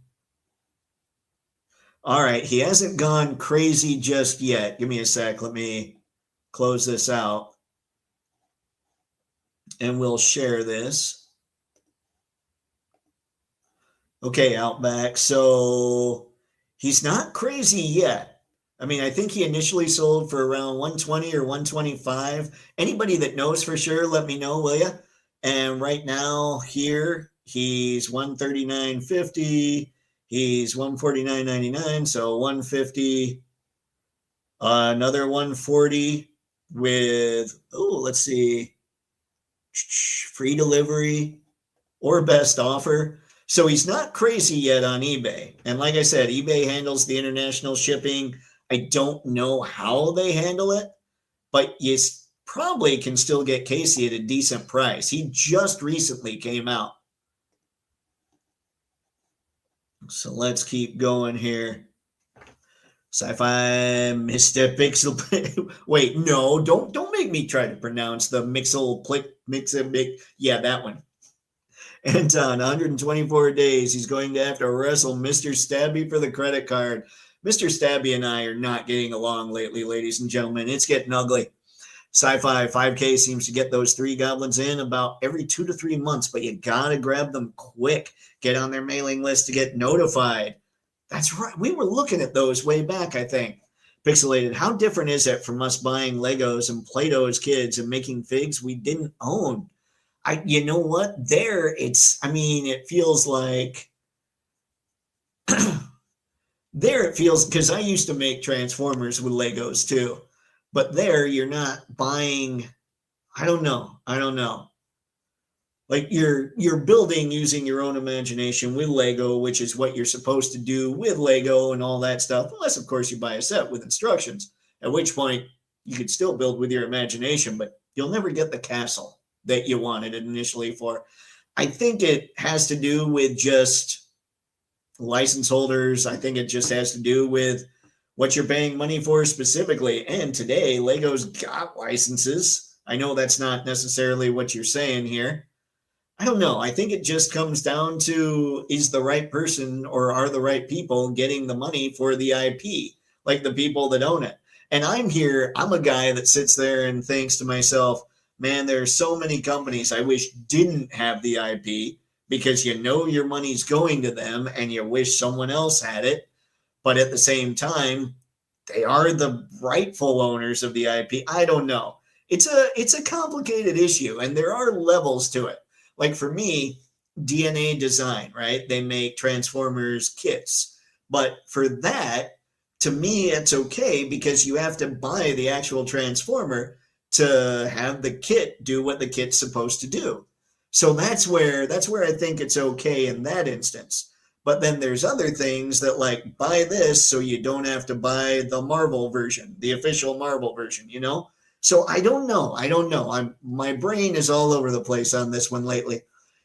Speaker 1: All right, he hasn't gone crazy just yet. Give me a sec. Let me close this out. And we'll share this. Okay, Outback. So he's not crazy yet. I mean, I think he initially sold for around 120 or 125. Anybody that knows for sure, let me know, will you? And right now here, he's 139.50. He's 149.99, so 150. Another 140 with, oh, let's see, free delivery or best offer. So he's not crazy yet on eBay. And like I said, eBay handles the international shipping. I don't know how they handle it, but you probably can still get Casey at a decent price. He just recently came out. So let's keep going here. Sci-fi Mr. Pixel. Wait, no, don't make me try to pronounce the yeah, that one. And on 124 days, he's going to have to wrestle Mr. Stabby for the credit card. Mr. Stabby and I are not getting along lately, ladies and gentlemen. It's getting ugly. Sci-Fi 5K seems to get those 3 goblins in about every 2 to 3 months, but you gotta grab them quick. Get on their mailing list to get notified. That's right. We were looking at those way back, I think. Pixelated, how different is it from us buying Legos and Play-Doh as kids and making figs we didn't own? You know what? There, it feels like, there it feels, because I used to make Transformers with Legos too. But there, you're not buying, I don't know. Like you're building using your own imagination with Lego, which is what you're supposed to do with Lego and all that stuff. Unless, of course, you buy a set with instructions, at which point you could still build with your imagination, but you'll never get the castle that you wanted it initially for. I think it has to do with just license holders. I think it just has to do with what you're paying money for specifically. And today, Lego's got licenses. I know that's not necessarily what you're saying here. I don't know. I think it just comes down to, is the right person or are the right people getting the money for the IP, like the people that own it. And I'm a guy that sits there and thinks to myself, man, there's so many companies I wish didn't have the IP, because you know your money's going to them and you wish someone else had it. But at the same time, they are the rightful owners of the IP. I don't know. It's a complicated issue, and there are levels to it. like for me, DNA Design, right? They make Transformers kits. But for that, to me, it's okay because you have to buy the actual Transformer to have the kit do what the kit's supposed to do. So that's where I think it's okay in that instance. But then there's other things that like buy this so you don't have to buy the Marvel version, the official Marvel version, you know? So I don't know. I don't know. My brain is all over the place on this one lately.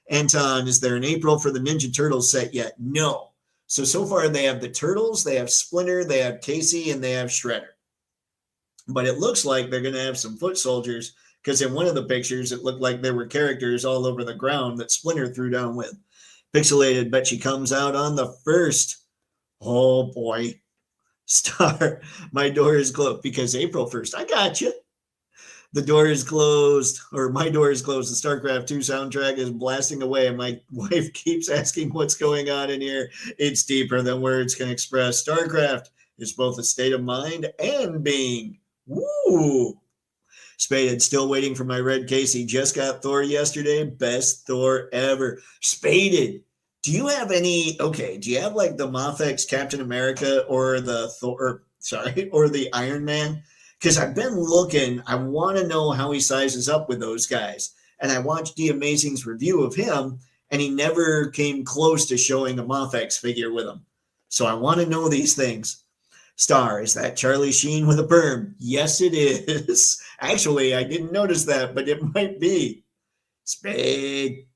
Speaker 1: Anton, is there an April for the Ninja Turtles set yet? No. So far they have the Turtles, they have Splinter, they have Casey, and they have Shredder. But it looks like they're going to have some foot soldiers because in one of the pictures it looked like there were characters all over the ground that Splinter threw down with. Pixelated, bet she comes out on the 1st. Oh boy. Star, my door is closed because April 1st. I got you. The door is closed, or my door is closed. The StarCraft 2 soundtrack is blasting away, and my wife keeps asking what's going on in here. It's deeper than words can express. StarCraft is both a state of mind and being. Woo! Spaded, still waiting for my red Casey. Just got Thor yesterday. Best Thor ever. Spaded, do you have any, okay, do you have like the Mafex Captain America or the Thor, or the Iron Man? Because I've been looking, I want to know how he sizes up with those guys. And I watched The Amazing's review of him, and he never came close to showing a Mafex figure with him. So I want to know these things. Star, is that Charlie Sheen with a perm? Yes, it is. Actually, I didn't notice that, but it might be. Spade.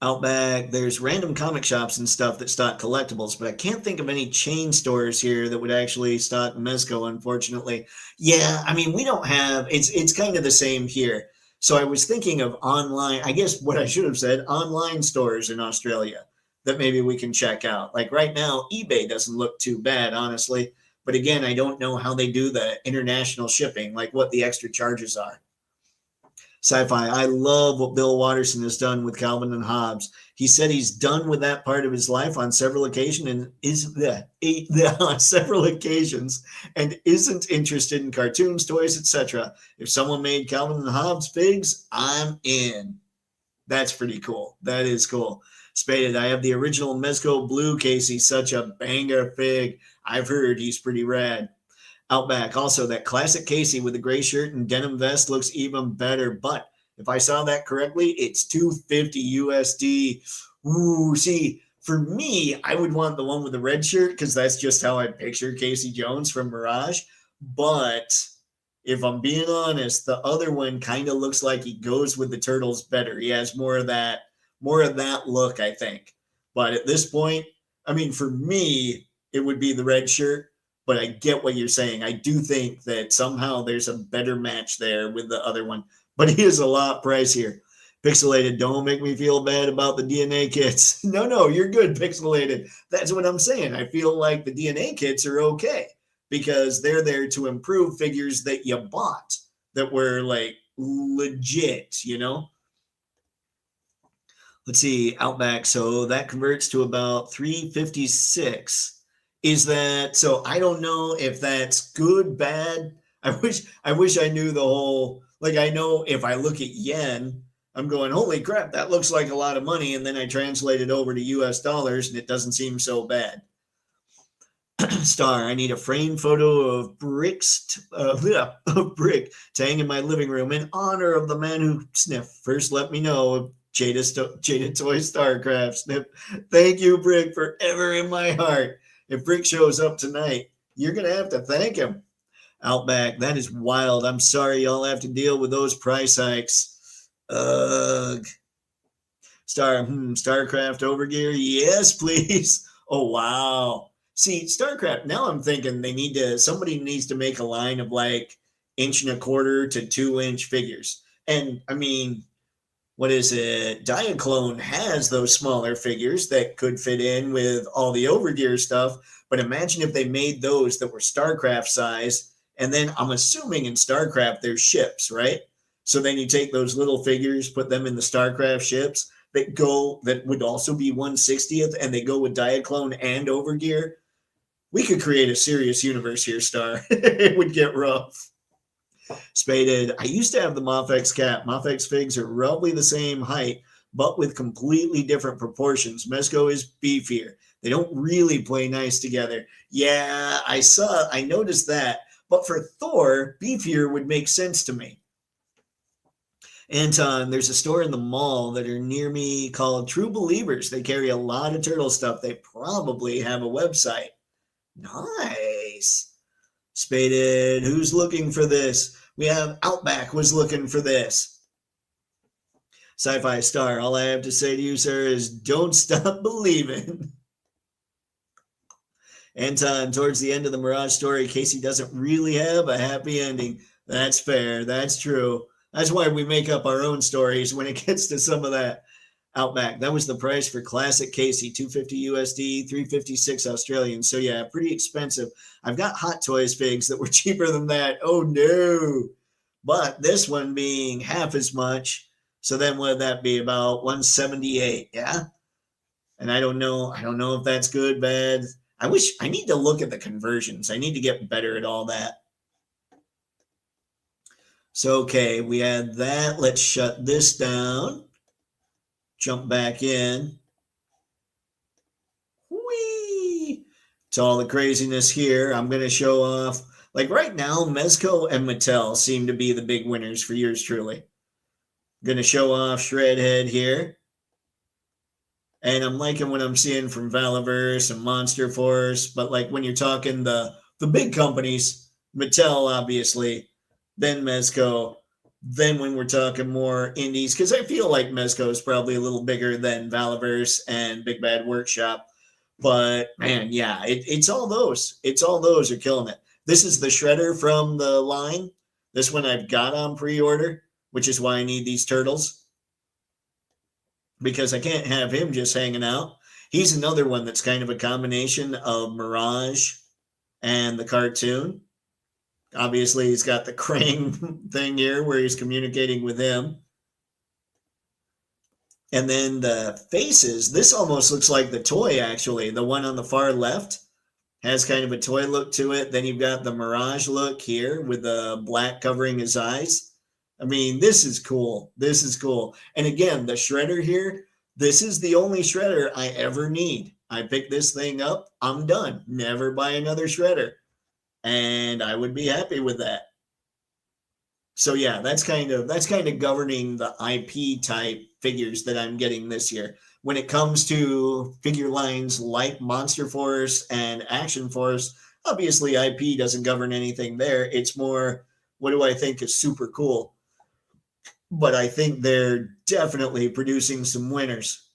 Speaker 1: Outback, there's random comic shops and stuff that stock collectibles, but I can't think of any chain stores here that would actually stock Mezco, unfortunately. Yeah, I mean, we don't have, it's kind of the same here. So I was thinking of online, I guess what I should have said, online stores in Australia that maybe we can check out. Like right now, eBay doesn't look too bad, honestly. But again, I don't know how they do the international shipping, like what the extra charges are. Sci-fi, I love what Bill Watterson has done with Calvin and Hobbes. He said he's done with that part of his life on several occasions on several occasions and isn't interested in cartoons, toys, etc. If someone made Calvin and Hobbes figs, I'm in. That's pretty cool. That is cool. Spaded, I have the original Mezco Blue Casey, such a banger fig. I've heard he's pretty rad. Outback, also that classic Casey with the gray shirt and denim vest looks even better. But if I saw that correctly, it's $250 USD. Ooh, see, for me, I would want the one with the red shirt because that's just how I picture Casey Jones from Mirage. But if I'm being honest, the other one kind of looks like he goes with the Turtles better. He has more of that look, I think. But at this point, I mean, for me, it would be the red shirt. But I get what you're saying. I do think that somehow there's a better match there with the other one. But he is a lot pricier. Pixelated, don't make me feel bad about the DNA kits. No, you're good, Pixelated. That's what I'm saying. I feel like the DNA kits are okay because they're there to improve figures that you bought that were like legit, you know? Let's see, Outback. So that converts to about 356. Is that so? I don't know if that's good, bad. I wish I knew the whole, like, I know if I look at yen, I'm going, holy crap, that looks like a lot of money. And then I translate it over to US dollars and it doesn't seem so bad. Star, I need a framed photo of Brick to hang in my living room in honor of the man who sniffed. First, let me know. Jada Toy Starcraft snip. Thank you, Brick, forever in my heart. If Brick shows up tonight, you're going to have to thank him. Outback, that is wild. I'm sorry y'all have to deal with those price hikes. Ugh. StarCraft Overgear? Yes, please. Oh, wow. See, StarCraft, now I'm thinking somebody needs to make a line of like 1.25 to 2 inch figures. And I mean, what is it? Diaclone has those smaller figures that could fit in with all the Overgear stuff. But imagine if they made those that were StarCraft size. And then I'm assuming in StarCraft, there's ships, right? So then you take those little figures, put them in the StarCraft ships that would also be 1/60th, and they go with Diaclone and Overgear. We could create a serious universe here, Star. It would get rough. Spaded, I used to have the Mofex cat. Mofex figs are roughly the same height, but with completely different proportions. Mezco is beefier. They don't really play nice together. Yeah, I noticed that. But for Thor, beefier would make sense to me. Anton, there's a store in the mall that are near me called True Believers. They carry a lot of turtle stuff. They probably have a website. Nice. Spaded, who's looking for this? We have Outback was looking for this. Sci-Fi Star, all I have to say to you, sir, is don't stop believing. Anton, towards the end of the Mirage story, Casey doesn't really have a happy ending. That's fair. That's true. That's why we make up our own stories when it gets to some of that. Outback. That was the price for classic Casey, $250 USD, $356 Australian. So yeah, pretty expensive. I've got Hot Toys figs that were cheaper than that. Oh no. But this one being half as much. So then what would that be? About 178, yeah? And I don't know if that's good, bad. I need to look at the conversions. I need to get better at all that. So okay, we had that. Let's shut this down. Jump back in. Whee! It's all the craziness here. I'm going to show off. Like right now, Mezco and Mattel seem to be the big winners for yours truly. I'm going to show off Shredhead here. And I'm liking what I'm seeing from Valaverse and Monster Force. But like when you're talking the big companies, Mattel, obviously, then Mezco. Then when we're talking more indies, because I feel like Mezco is probably a little bigger than Valaverse and Big Bad Workshop. But man, yeah, it's all those. It's all those are killing it. This is the Shredder from the line. This one I've got on pre-order, which is why I need these turtles. Because I can't have him just hanging out. He's another one that's kind of a combination of Mirage and the cartoon. Obviously, he's got the Krang thing here where he's communicating with him. And then the faces, this almost looks like the toy, actually. The one on the far left has kind of a toy look to it. Then you've got the Mirage look here with the black covering his eyes. I mean, this is cool. This is cool. And again, the Shredder here, this is the only Shredder I ever need. I pick this thing up, I'm done. Never buy another Shredder. And I would be happy with that. So yeah, that's kind of governing the IP type figures that I'm getting this year. When it comes to figure lines like Monster Force and Action Force, obviously IP doesn't govern anything there. It's more, what do I think is super cool? But I think they're definitely producing some winners.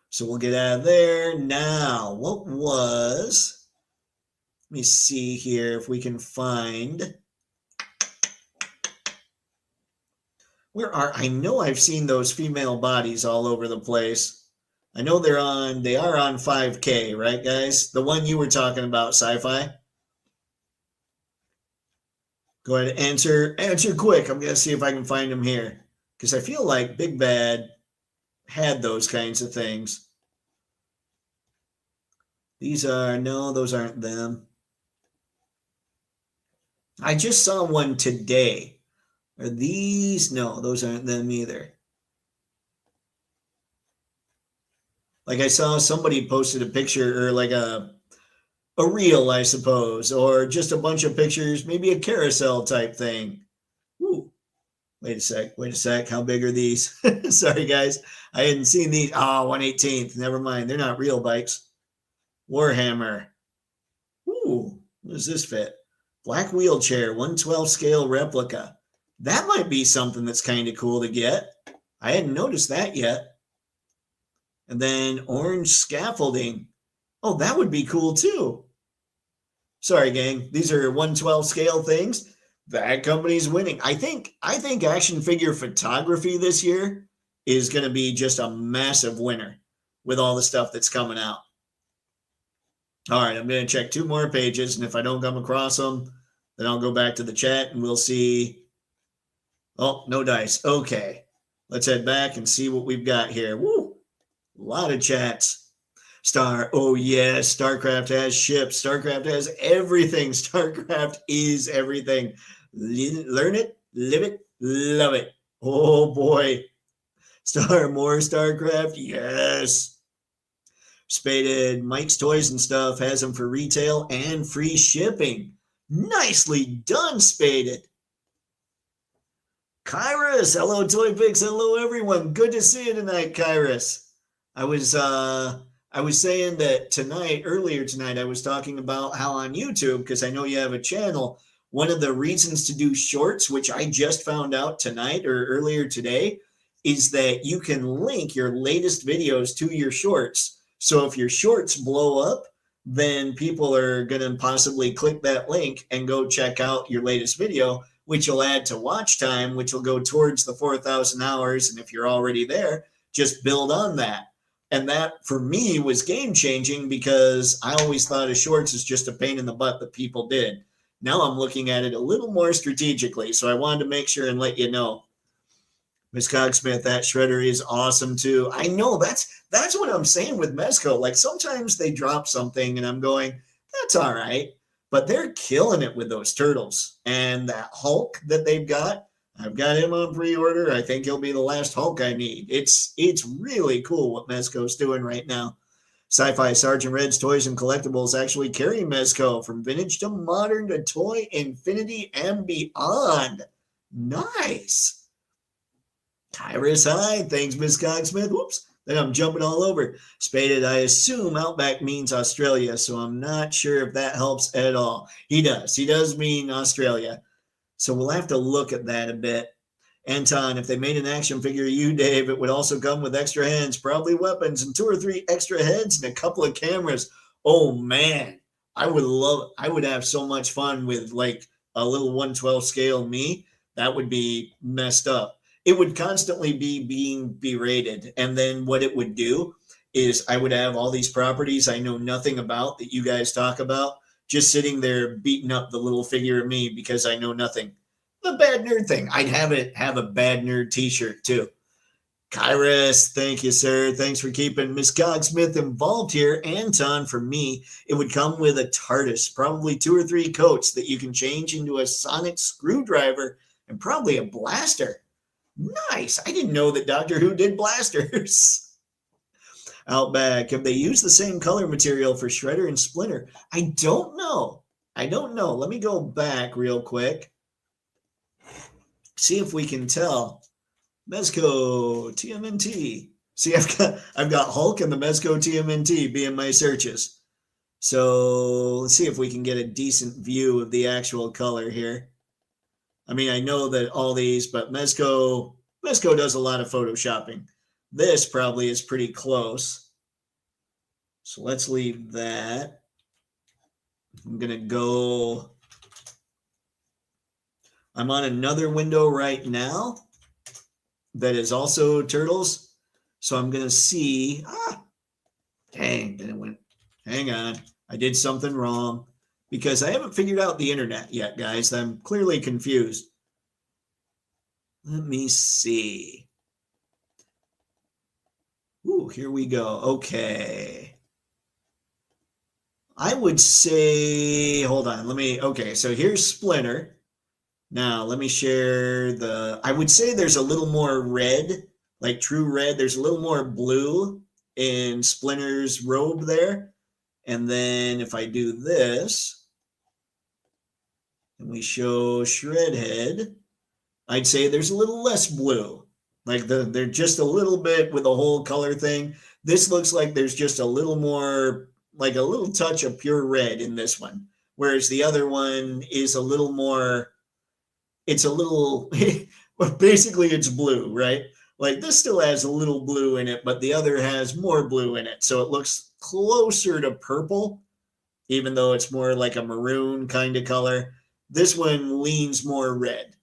Speaker 1: So we'll get out of there. Now, what was... Let me see here if we can find... I know I've seen those female bodies all over the place. I know they are on 5K, right, guys? The one you were talking about, Sci-Fi. Go ahead and answer quick. I'm going to see if I can find them here. Because I feel like Big Bad had those kinds of things. Those aren't them. I just saw one today. Are these? No, those aren't them either. Like I saw somebody posted a picture or like a reel, I suppose, or just a bunch of pictures, maybe a carousel type thing. Ooh, wait a sec. How big are these? Sorry, guys. I hadn't seen these. Oh, 1/18th. Never mind. They're not real bikes. Warhammer. Ooh, what does this fit? Black wheelchair, 1/12 scale replica. That might be something that's kind of cool to get. I hadn't noticed that yet. And then orange scaffolding. Oh, that would be cool too. Sorry, gang. These are 1/12 scale things. That company's winning. I think action figure photography this year is going to be just a massive winner with all the stuff that's coming out. All right, I'm going to check 2 more pages, and if I don't come across them, then I'll go back to the chat and we'll see. Oh, no dice. Okay. Let's head back and see what we've got here. Woo! A lot of chats. Oh yes, StarCraft has ships. StarCraft has everything. StarCraft is everything. Learn it, live it, love it. Oh boy. More StarCraft, yes. Spaded Mike's Toys and Stuff has them for retail and free shipping. Nicely done, Spaded. Kyrus, hello Toypixx, hello everyone. Good to see you tonight, Kyrus. I was saying that earlier tonight, I was talking about how on YouTube, because I know you have a channel, one of the reasons to do shorts, which I just found out tonight or earlier today, is that you can link your latest videos to your shorts. So if your shorts blow up, then people are going to possibly click that link and go check out your latest video, which will add to watch time, which will go towards the 4,000 hours. And if you're already there, just build on that. And that, for me, was game-changing because I always thought of shorts as just a pain in the butt that people did. Now I'm looking at it a little more strategically, so I wanted to make sure and let you know. Ms. Cogsmith, that shredder is awesome, too. I know, that's what I'm saying with Mezco. Like, sometimes they drop something, and I'm going, that's all right. But they're killing it with those turtles. And that Hulk that they've got, I've got him on pre-order. I think he'll be the last Hulk I need. It's really cool what Mezco's doing right now. Sci-Fi Sergeant Red's Toys and Collectibles actually carry Mezco from vintage to modern to toy infinity and beyond. Nice. Tyrus, hi. Thanks, Miss Cogsmith. Whoops. Then I'm jumping all over. Spaded, I assume Outback means Australia, so I'm not sure if that helps at all. He does. He does mean Australia. So we'll have to look at that a bit. Anton, if they made an action figure of you, Dave, it would also come with extra hands, probably weapons, and 2 or 3 extra heads and a couple of cameras. Oh, man. I would have so much fun with like a little 1/12 scale me. That would be messed up. It would constantly be being berated. And then what it would do is I would have all these properties I know nothing about that you guys talk about, just sitting there beating up the little figure of me because I know nothing. The bad nerd thing. I'd have a bad nerd t-shirt too. Kyrus, thank you, sir. Thanks for keeping Miss Cogsmith involved here. Anton, for me, it would come with a TARDIS, probably 2 or 3 coats that you can change into a sonic screwdriver and probably a blaster. Nice. I didn't know that Doctor Who did blasters. Outback, have they used the same color material for Shredder and Splinter? I don't know. Let me go back real quick. See if we can tell. Mezco TMNT. See, I've got Hulk and the Mezco TMNT being my searches. So let's see if we can get a decent view of the actual color here. I mean, I know that all these, but Mezco does a lot of photoshopping. This probably is pretty close. So let's leave that. I'm going to go. I'm on another window right now that is also turtles. So I'm going to see. Dang, then it went. Hang on. I did something wrong because I haven't figured out the internet yet, guys. I'm clearly confused. Let me see. Ooh, here we go. Okay. I would say, hold on. Okay, so here's Splinter. Now, let me share I would say there's a little more red, like true red. There's a little more blue in Splinter's robe there. And then if I do this, and we show Shredhead, I'd say there's a little less blue. Like they're just a little bit with the whole color thing. This looks like there's just a little more, like a little touch of pure red in this one. Whereas the other one is a little more, it's a little, basically it's blue, right? Like this still has a little blue in it, but the other has more blue in it. So it looks closer to purple, even though it's more like a maroon kind of color. This one leans more red,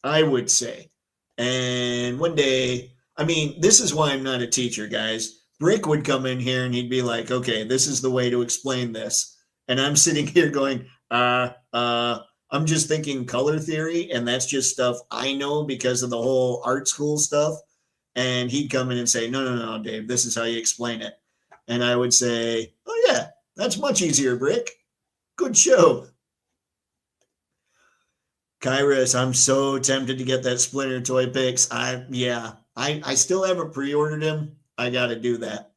Speaker 1: I would say. And one day, I mean, this is why I'm not a teacher, guys. Brick would come in here and he'd be like, okay, this is the way to explain this. And I'm sitting here going, I'm just thinking color theory, and that's just stuff I know because of the whole art school stuff. And he'd come in and say, no, Dave, this is how you explain it. And I would say, oh yeah, that's much easier, Brick. Good show. Kairos, I'm so tempted to get that Splinter Toypixx. I still haven't pre-ordered him. I got to do that.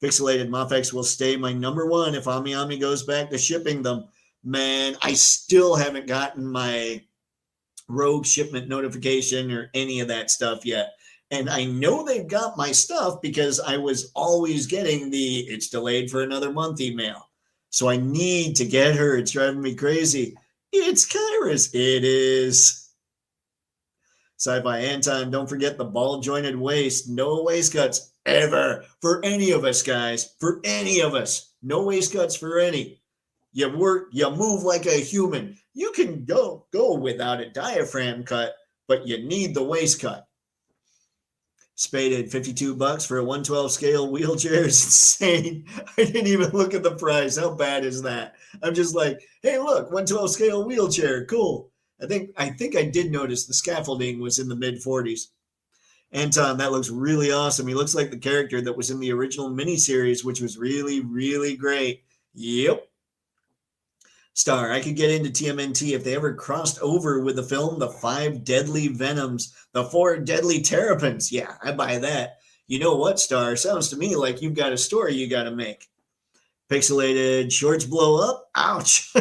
Speaker 1: Pixelated Mofex will stay my number one if Ami Ami goes back to shipping them. Man, I still haven't gotten my Rogue shipment notification or any of that stuff yet. And I know they've got my stuff because I was always getting the "it's delayed for another month" email. So I need to get her. It's driving me crazy. It's Kairos. It is. Sci-Fi Anton, don't forget the ball jointed waist. No waist cuts ever for any of us, guys. For any of us. No waist cuts for any. You work, you move like a human. You can go without a diaphragm cut, but you need the waist cut. Spaded, $52 for a 112 scale wheelchair is insane. I didn't even look at the price. How bad is that? I'm just like, hey, look, 112 scale wheelchair, cool. I think I did notice the scaffolding was in the mid 40s. Anton, that looks really awesome. He looks like the character that was in the original miniseries, which was really, really great. Yep. Star, I could get into TMNT if they ever crossed over with the film The 5 Deadly Venoms, The 4 Deadly Terrapins. Yeah, I buy that. You know what, Star? Sounds to me like you've got a story you got to make. Pixelated, shorts blow up? Ouch.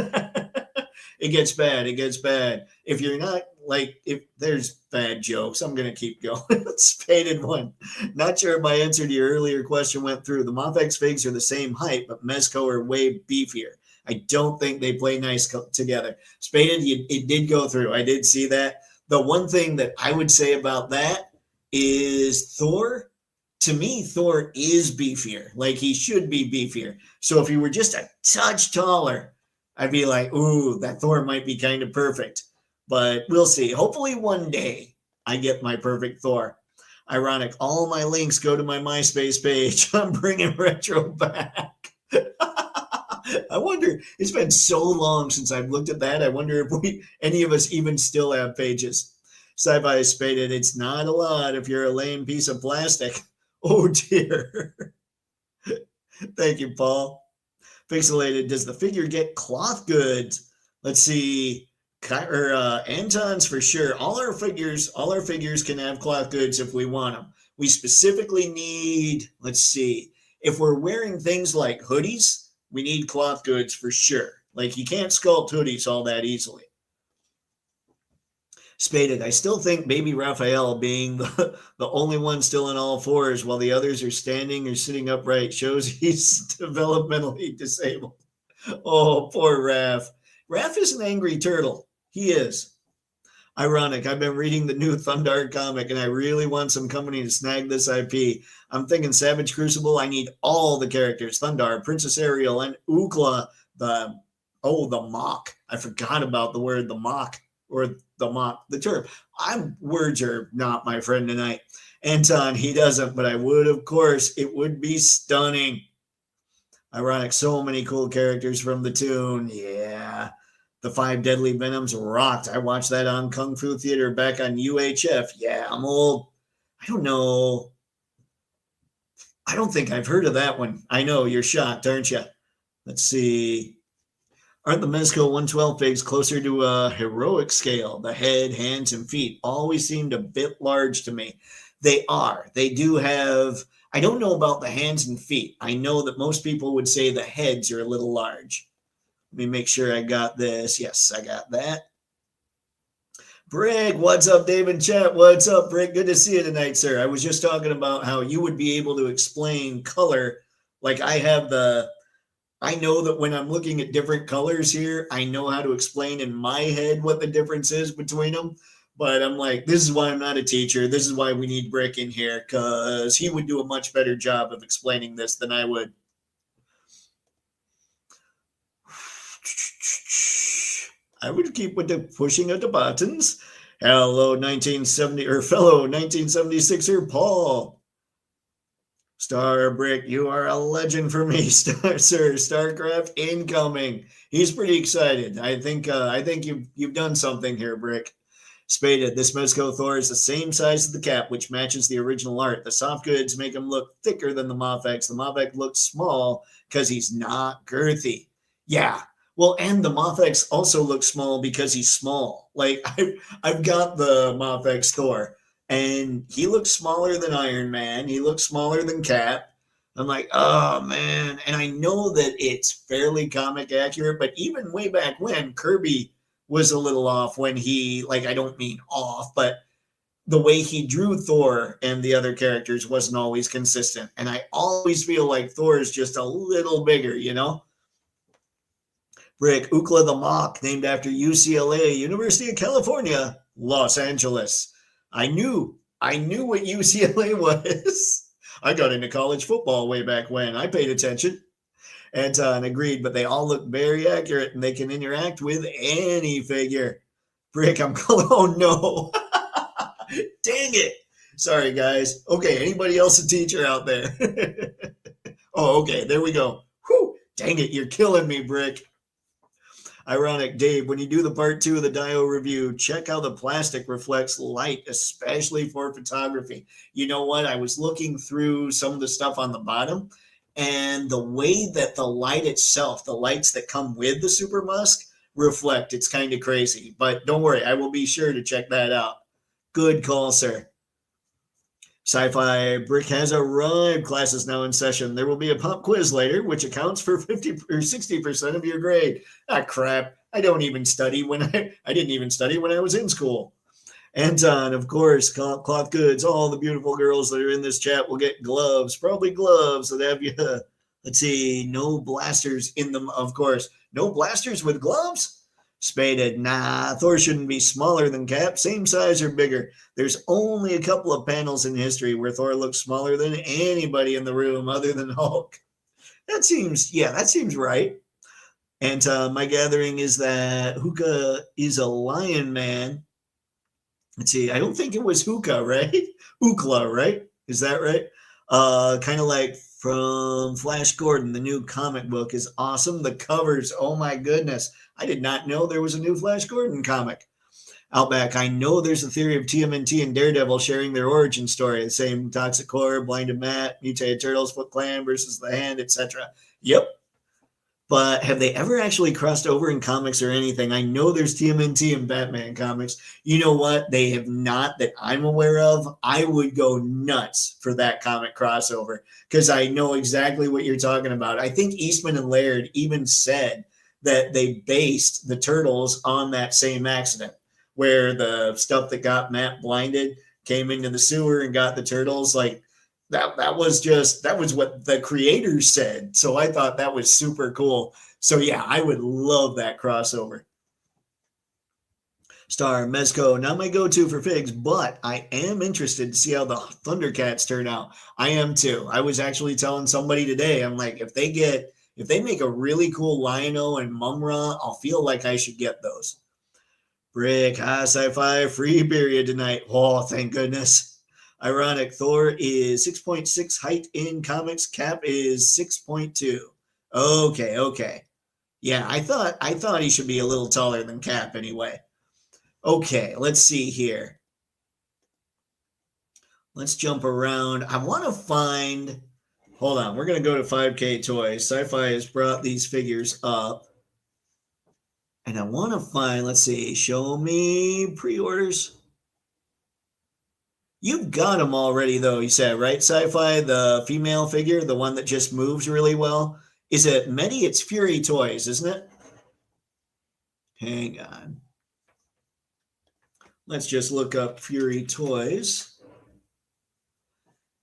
Speaker 1: It gets bad. It gets bad. If you're not, like, if there's bad jokes, I'm going to keep going. Spaded one. Not sure if my answer to your earlier question went through. The Mofex figs are the same height, but Mezco are way beefier. I don't think they play nice together. Spaded, it did go through. I did see that. The one thing that I would say about that is Thor. To me, Thor is beefier. Like, he should be beefier. So if he were just a touch taller, I'd be like, ooh, that Thor might be kind of perfect. But we'll see. Hopefully one day I get my perfect Thor. Ironic, all my links go to my MySpace page. I'm bringing retro back. I wonder, it's been so long since I've looked at that. I wonder if any of us even still have pages. Sci-Fi Spaded, it's not a lot if you're a lame piece of plastic. Oh dear. Thank you, Paul. Pixelated, does the figure get cloth goods? Let's see. Anton's for sure. All our figures can have cloth goods if we want them. We specifically need, let's see, if we're wearing things like hoodies, we need cloth goods for sure. Like, you can't sculpt hoodies all that easily. Spaded, I still think baby Raphael being the only one still in all fours while the others are standing or sitting upright shows he's developmentally disabled. Oh, poor Raph. Raph is an angry turtle. He is. Ironic, I've been reading the new Thundar comic and I really want some company to snag this IP. I'm thinking Savage Crucible, I need all the characters. Thundar, Princess Ariel, and Ookla, the mock. I forgot about the word the mock, or the mock, the term. Words are not my friend tonight. Anton, he doesn't, but I would, of course. It would be stunning. Ironic, so many cool characters from the tune. Yeah. The 5 Deadly Venoms rocked. I watched that on Kung Fu Theater back on UHF. Yeah, I'm old. I don't know. I don't think I've heard of that one. I know, you're shocked, aren't you? Let's see. Aren't the Mezco 112 figs closer to a heroic scale? The head, hands, and feet always seemed a bit large to me. They are. They do have, I don't know about the hands and feet. I know that most people would say the heads are a little large. Let me make sure I got this. Yes, I got that. Brick, what's up, David Chat? What's up, Brick? Good to see you tonight, sir. I was just talking about how you would be able to explain color. Like, I know that when I'm looking at different colors here, I know how to explain in my head what the difference is between them. But I'm like, this is why I'm not a teacher. This is why we need Brick in here, because he would do a much better job of explaining this than I would. I would keep with the pushing of the buttons. Hello, 1970 or fellow 1976er Paul. Star Brick, you are a legend for me, sir. StarCraft incoming. He's pretty excited. I think you've done something here, Brick. Spaded, this Mezco Thor is the same size as the cap, which matches the original art. The soft goods make him look thicker than the Mofex. The Mofex looks small because he's not girthy. Yeah. Well, and the Mofex also looks small because he's small. Like, I've got the Mofex Thor, and he looks smaller than Iron Man. He looks smaller than Cap. I'm like, oh, man. And I know that it's fairly comic accurate, but even way back when, Kirby was a little off when he, like, I don't mean off, but the way he drew Thor and the other characters wasn't always consistent. And I always feel like Thor is just a little bigger, you know? Brick, Ookla the Mock, named after UCLA, University of California, Los Angeles. I knew what UCLA was. I got into college football way back when. I paid attention. Anton agreed, but they all look very accurate and they can interact with any figure. Brick, I'm calling. Oh, no. Dang it. Sorry, guys. Okay, anybody else a teacher out there? Oh, okay, there we go. Whew. Dang it, you're killing me, Brick. Ironic, Dave, when you do the part 2 of the Dio review, check how the plastic reflects light, especially for photography. You know what? I was looking through some of the stuff on the bottom, and the way that the light itself, the lights that come with the Super Musk, reflect, it's kind of crazy. But don't worry, I will be sure to check that out. Good call, sir. Sci-Fi Brick has arrived. Class is now in session. There will be a pop quiz later, which accounts for 50 or 60% of your grade. Ah, crap. I don't even study when I didn't even study when I was in school. Anton, of course, cloth goods. All the beautiful girls that are in this chat will get gloves, probably gloves that have you. Let's see, no blasters in them, of course. No blasters with gloves? Spaded, nah, Thor shouldn't be smaller than Cap, same size or bigger. There's only a couple of panels in history where Thor looks smaller than anybody in the room other than Hulk. That seems right. And my gathering is that Hookah is a lion man. Let's see, I don't think it was Hookah, right? Ookla, right? Is that right? Kind of like from Flash Gordon, the new comic book is awesome. The covers, oh my goodness. I did not know there was a new Flash Gordon comic. Outback, I know there's a theory of TMNT and Daredevil sharing their origin story. The same Toxic Core, Blinded Matt, Mutated Turtles, Foot Clan versus the Hand, etc. Yep. But have they ever actually crossed over in comics or anything? I know there's TMNT and Batman comics. You know what? They have not that I'm aware of. I would go nuts for that comic crossover because I know exactly what you're talking about. I think Eastman and Laird even said that they based the Turtles on that same accident where the stuff that got Matt blinded came into the sewer and got the Turtles. Like that was what the creators said. So I thought that was super cool. So yeah, I would love that crossover. Star Mezco, not my go-to for figs, but I am interested to see how the Thundercats turn out. I am too. I was actually telling somebody today, I'm like, if they make a really cool Lion-O and Mumra, I'll feel like I should get those. Brick, sci-fi, free period tonight. Oh, thank goodness. Ironic, Thor is 6.6 height in comics. Cap is 6.2. Okay. Yeah, I thought he should be a little taller than Cap anyway. Okay, let's see here. Let's jump around. I want to find... Hold on, we're going to go to 5K Toys. Sci-Fi has brought these figures up. And I want to find, let's see, show me pre-orders. You've got them already, though, you said, right? Sci-Fi, the female figure, the one that just moves really well. Is it Medi? It's Fury Toys, isn't it? Hang on. Let's just look up Fury Toys.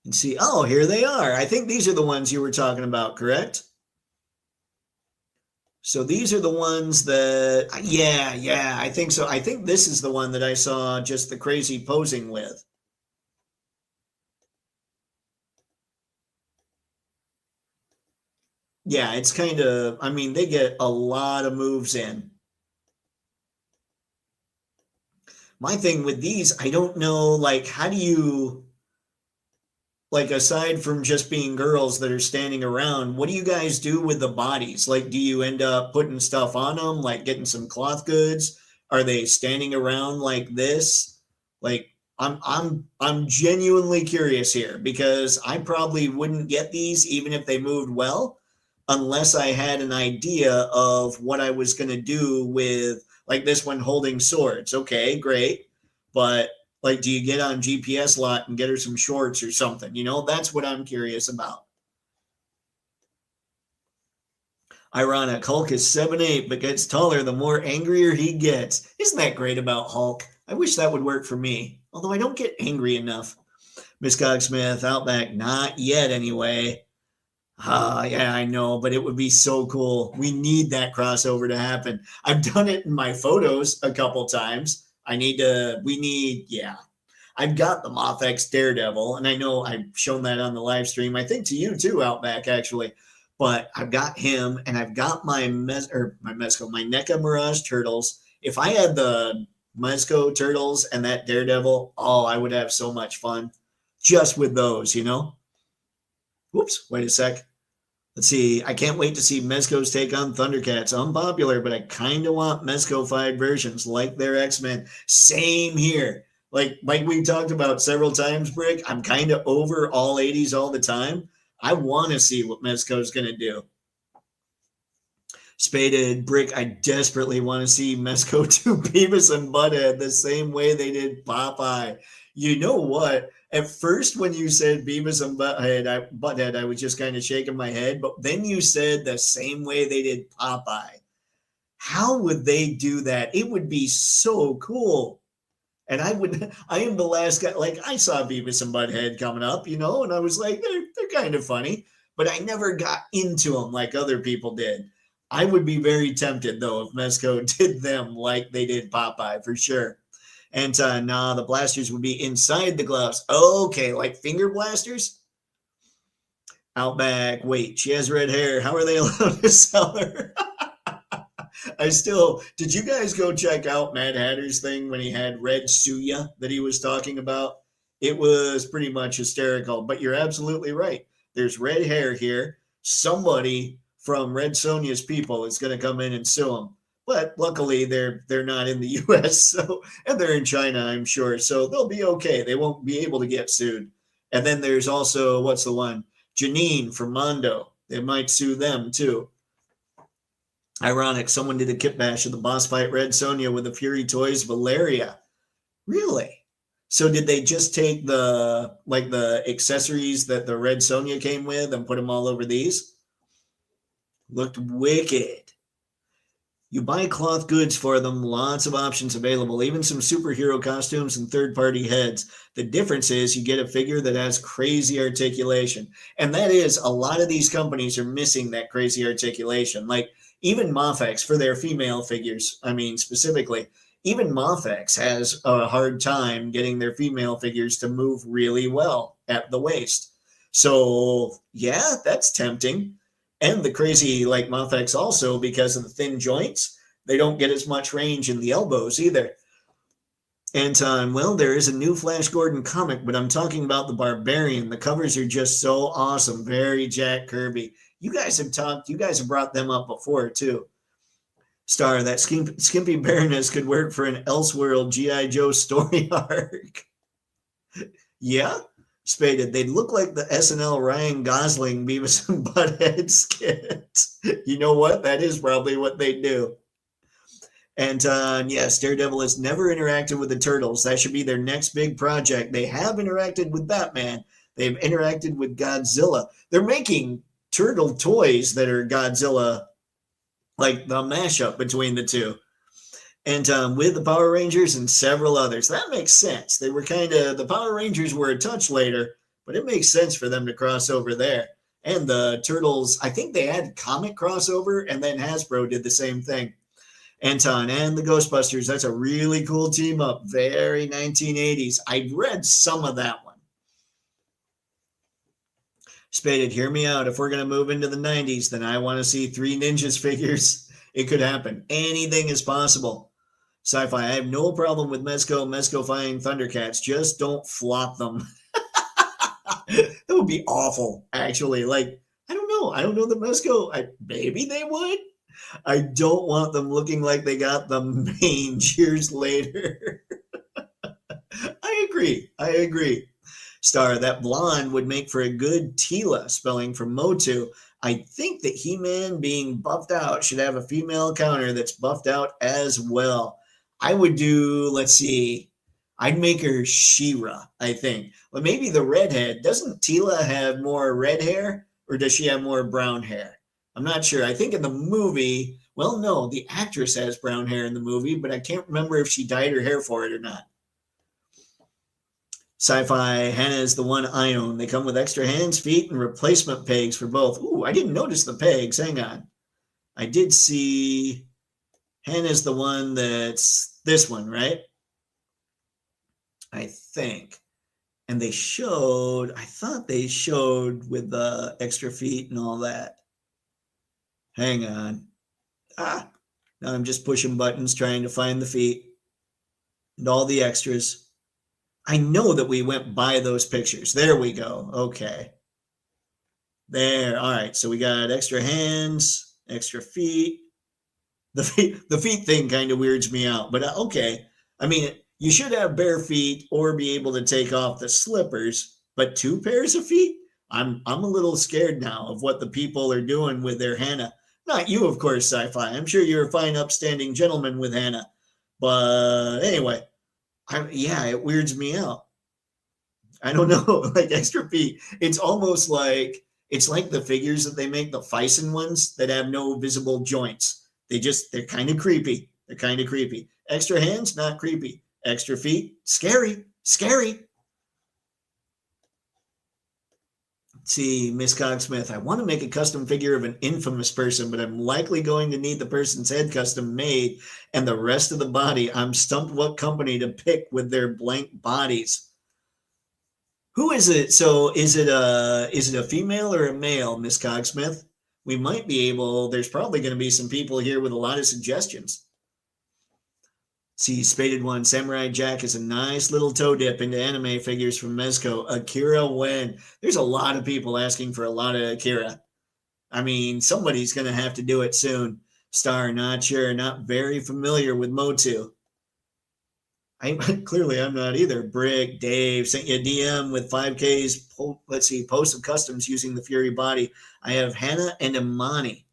Speaker 1: And see, oh, here they are. I think these are the ones you were talking about, correct? So these are the ones that, yeah, I think so. I think this is the one that I saw just the crazy posing with. Yeah, it's kind of, I mean, they get a lot of moves in. My thing with these, I don't know, like, how do you... Like, aside from just being girls that are standing around, what do you guys do with the bodies? Like, do you end up putting stuff on them, like getting some cloth goods? Are they standing around like this? Like, I'm genuinely curious here, because I probably wouldn't get these even if they moved well, unless I had an idea of what I was going to do with, like, this one holding swords. Okay, great. But like, do you get on GPS lot and get her some shorts or something? That's what I'm curious about. Ironic. Hulk is 7'8", but gets taller the more angrier he gets. Isn't that great about Hulk? I wish that would work for me, although I don't get angry enough. Miss Cogsmith, Outback, not yet anyway. Yeah, I know, but it would be so cool. We need that crossover to happen. I've done it in my photos a couple times. Yeah. I've got the Moth-X Daredevil, and I know I've shown that on the live stream. I think to you too, Outback, actually. But I've got him, and I've got my NECA Mirage Turtles. If I had the Mezco Turtles and that Daredevil, oh, I would have so much fun just with those, Whoops, wait a sec. Let's see. I can't wait to see Mezco's take on Thundercats. Unpopular, but I kind of want Mezco-fied versions like their X-Men. Same here. Like we talked about several times, Brick, I'm kind of over all 80s all the time. I want to see what Mezco's going to do. Spaded, Brick, I desperately want to see Mezco do Beavis and Butthead the same way they did Popeye. You know what? At first, when you said Beavis and Butthead, I was just kind of shaking my head. But then you said the same way they did Popeye. How would they do that? It would be so cool. And I am the last guy. Like, I saw Beavis and Butthead coming up, and I was like, they're kind of funny. But I never got into them like other people did. I would be very tempted, though, if Mezco did them like they did Popeye, for sure. And nah, the blasters would be inside the gloves. Okay, like finger blasters? Outback, wait, she has red hair. How are they allowed to sell her? Did you guys go check out Mad Hatter's thing when he had Red Suya that he was talking about? It was pretty much hysterical, but you're absolutely right. There's red hair here. Somebody from Red Sonja's people is going to come in and sue him. But luckily, they're not in the U.S., and they're in China, I'm sure. So they'll be okay. They won't be able to get sued. And then there's also, what's the one? Janine from Mondo. They might sue them, too. Ironic, someone did a kit bash of the boss fight Red Sonja with the Fury Toys Valeria. Really? So did they just take the accessories that the Red Sonja came with and put them all over these? Looked wicked. You buy cloth goods for them, lots of options available, even some superhero costumes and third-party heads. The difference is you get a figure that has crazy articulation. And that is, a lot of these companies are missing that crazy articulation. Like, even Moth-X for their female figures, specifically, even Moth-X has a hard time getting their female figures to move really well at the waist. So, yeah, that's tempting. And the crazy, like Moth-X also, because of the thin joints, they don't get as much range in the elbows either. Anton, well, there is a new Flash Gordon comic, but I'm talking about the Barbarian. The covers are just so awesome. Very Jack Kirby. You guys have brought them up before, too. Star, that Skimpy Baroness could work for an Elseworld G.I. Joe story arc. Yeah? Spaded, they'd look like the SNL Ryan Gosling Beavis and Butthead skit. You know what? That is probably what they do. And yes, Daredevil has never interacted with the Turtles. That should be their next big project. They have interacted with Batman. They've interacted with Godzilla. They're making turtle toys that are Godzilla, like the mashup between the two. And with the Power Rangers and several others. That makes sense. The Power Rangers were a touch later, but it makes sense for them to cross over there. And the Turtles, I think they had comic crossover, and then Hasbro did the same thing. Anton, and the Ghostbusters, that's a really cool team up. Very 1980s. I read some of that one. Spaded, hear me out. If we're going to move into the 90s, then I want to see 3 Ninjas figures. It could happen. Anything is possible. Sci-Fi, I have no problem with Mezco-fying Thundercats. Just don't flop them. That would be awful, actually. Like, I don't know. I don't know that Mezco, maybe they would. I don't want them looking like they got the mange years later. I agree. I agree. Star, that blonde would make for a good Tila spelling for Motu. I think that He-Man being buffed out should have a female counter that's buffed out as well. I would do, let's see, I'd make her She-Ra, I think. But maybe the redhead. Doesn't Tila have more red hair or does she have more brown hair? I'm not sure. I think in the movie, well, no, the actress has brown hair in the movie, but I can't remember if she dyed her hair for it or not. Sci-Fi, Hannah is the one I own. They come with extra hands, feet, and replacement pegs for both. Ooh, I didn't notice the pegs. Hang on. I did see Hannah's the one that's this one, right? I think. And they showed, I thought they showed with the extra feet and all that. Hang on. Now I'm just pushing buttons trying to find the feet and all the extras. I know that we went by those pictures. There we go. Okay. There. All right. So we got extra hands, extra feet. The feet thing kind of weirds me out, but okay. I mean, you should have bare feet or be able to take off the slippers, but 2 pairs of feet? I'm a little scared now of what the people are doing with their Hannah. Not you, of course, Sci-Fi. I'm sure you're a fine, upstanding gentleman with Hannah. But anyway, yeah, it weirds me out. I don't know, like extra feet. It's almost like it's like the figures that they make, the Fison ones that have no visible joints. They're kind of creepy. They're kind of creepy. Extra hands, not creepy. Extra feet, scary, scary. Let's see, Miss Cogsmith, I want to make a custom figure of an infamous person, but I'm likely going to need the person's head custom made and the rest of the body. I'm stumped what company to pick with their blank bodies. Who is it? So is it a female or a male, Miss Cogsmith? We might be able, there's probably going to be some people here with a lot of suggestions. See, Spaded One, Samurai Jack is a nice little toe dip into anime figures from Mezco. Akira when? There's a lot of people asking for a lot of Akira. I mean, somebody's going to have to do it soon. Star, not sure, not very familiar with Motu. Clearly, I'm not either. Brick, Dave, sent you a DM with 5Ks. Let's see, post of customs using the Fury body. I have Hannah and Imani.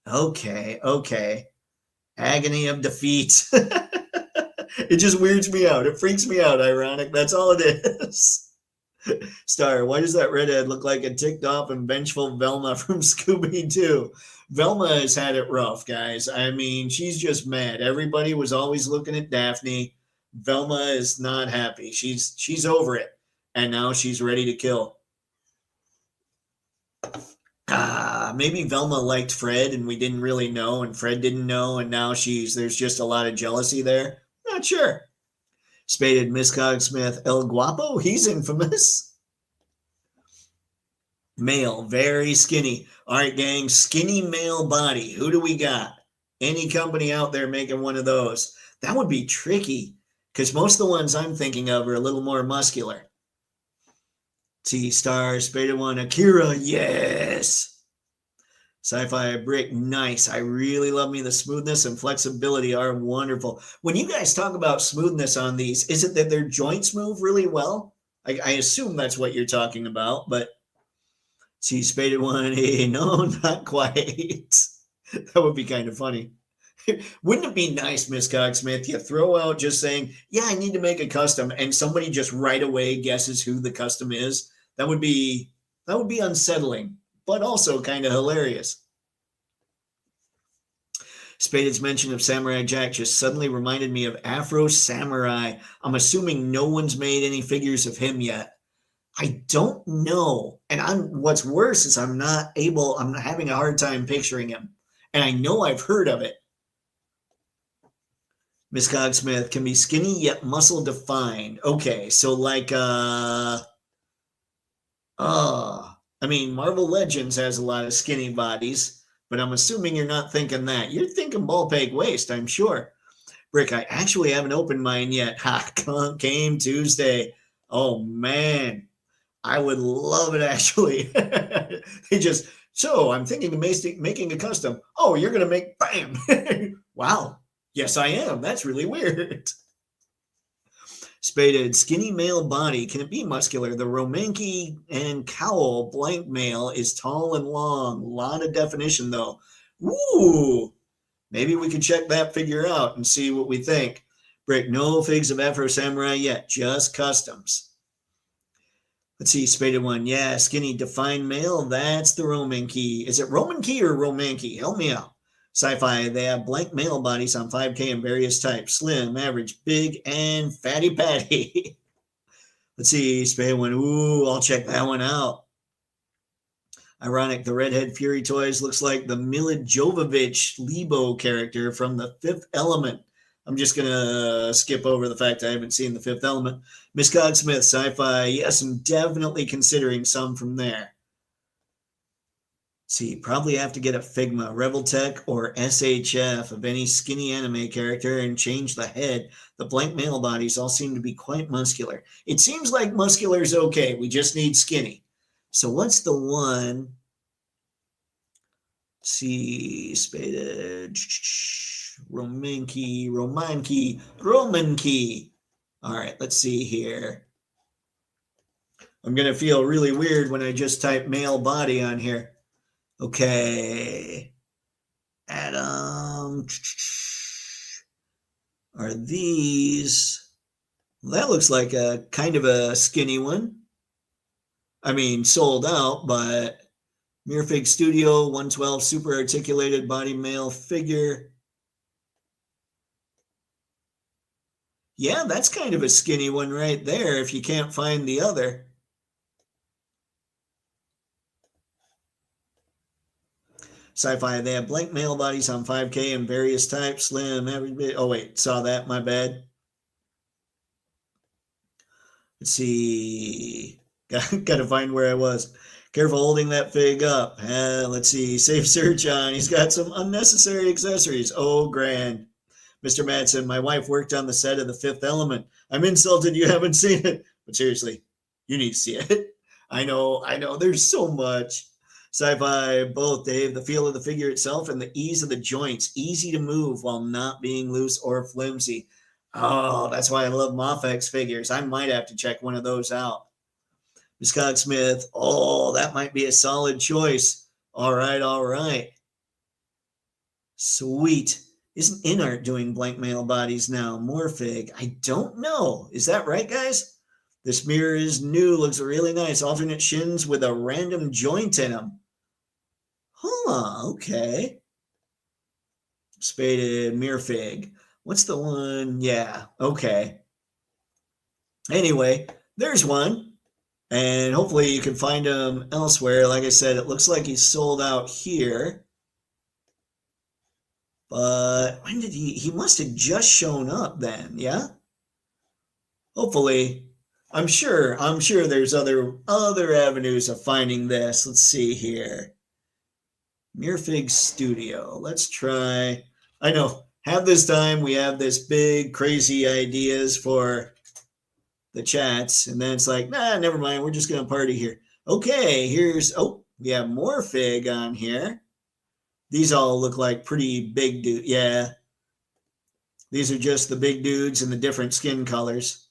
Speaker 1: Okay. Agony of defeat. It just weirds me out. It freaks me out, ironic. That's all it is. Star, why does that redhead look like a ticked off and vengeful Velma from Scooby-Doo? Velma has had it rough, guys. I mean, she's just mad. Everybody was always looking at Daphne. Velma is not happy. She's over it. And now she's ready to kill. Maybe Velma liked Fred and we didn't really know, and Fred didn't know, and now there's just a lot of jealousy there. Not sure. Spaded Miss Cogsmith, El Guapo, he's infamous. Male, very skinny. All right, gang, skinny male body. Who do we got? Any company out there making one of those? That would be tricky because most of the ones I'm thinking of are a little more muscular. T-Star, Spaded One, Akira, yes. Sci-Fi Brick, nice. I really love me. The smoothness and flexibility are wonderful. When you guys talk about smoothness on these, is it that their joints move really well? I assume that's what you're talking about, but see, Spaded One, hey, no, not quite. That would be kind of funny. Wouldn't it be nice, Miss Cogsmith, you throw out just saying, yeah, I need to make a custom, and somebody just right away guesses who the custom is? That would be unsettling, but also kind of hilarious. Spaded's mention of Samurai Jack just suddenly reminded me of Afro Samurai. I'm assuming no one's made any figures of him yet. I don't know. And what's worse is I'm having a hard time picturing him. And I know I've heard of it. Miss Cogsmith can be skinny yet muscle defined. Okay, so like I mean, Marvel Legends has a lot of skinny bodies, but I'm assuming you're not thinking that. You're thinking ball peg waist, I'm sure. Brick, I actually haven't opened mine yet. Came Tuesday. Oh, man. I would love it, actually. They just So I'm thinking of making a custom. Oh, you're going to make, bam. Wow. Yes, I am. That's really weird. Spaded, skinny male body. Can it be muscular? The Romanki and cowl blank male is tall and long. A lot of definition, though. Ooh. Maybe we could check that figure out and see what we think. Brick, no figs of Afro Samurai yet, just customs. Let's see, spaded one. Yeah, skinny defined male. That's the Roman key. Is it Roman key or Roman key? Help me out. Sci-fi, they have blank male bodies on 5K in various types. Slim, average, big, and fatty patty. Let's see, spaded one. Ooh, I'll check that one out. Ironic, the Redhead Fury Toys looks like the Mila Jovovich Lebo character from The Fifth Element. I'm just going to skip over the fact I haven't seen The Fifth Element. Miss Cogsmith, sci-fi. Yes, I'm definitely considering some from there. Let's see, probably have to get a Figma, Reveltech, or SHF of any skinny anime character and change the head. The blank male bodies all seem to be quite muscular. It seems like muscular is okay. We just need skinny. So what's the one? Let's see, spaded. Roman key. All right, let's see here. I'm going to feel really weird when I just type male body on here. Okay. Adam. Are these? Well, that looks like a kind of a skinny one. I mean, sold out, but Mirfig Studio 112 super articulated body male figure. Yeah, that's kind of a skinny one right there if you can't find the other. Sci-fi, they have blank male bodies on 5K in various types, slim, every. Oh, wait, saw that, my bad. Let's see. Got to find where I was. Careful holding that fig up. Let's see. Safe search on. He's got some unnecessary accessories. Oh, grand. Mr. Madsen, my wife worked on the set of The Fifth Element. I'm insulted you haven't seen it. But seriously, you need to see it. I know. There's so much. Sci-fi, both, Dave. The feel of the figure itself and the ease of the joints. Easy to move while not being loose or flimsy. Oh, that's why I love Mofex figures. I might have to check one of those out. Ms. Cogsmith, oh, that might be a solid choice. All right. Sweet. Isn't InArt doing blank male bodies now? Morphig. I don't know. Is that right, guys? This mirror is new. Looks really nice. Alternate shins with a random joint in them. Huh, okay. Spaded Mirfig. What's the one? Yeah, okay. Anyway, there's one. And hopefully you can find him elsewhere. Like I said, it looks like he's sold out here. But when did he must have just shown up then, yeah? Hopefully. I'm sure there's other avenues of finding this. Let's see here. Mirfig Studio. Let's try. I know, half this time we have this big crazy ideas for the chats, and then it's like, nah, never mind. We're just gonna party here. Okay, we have more fig on here. These all look like pretty big dudes. Yeah. These are just the big dudes in the different skin colors.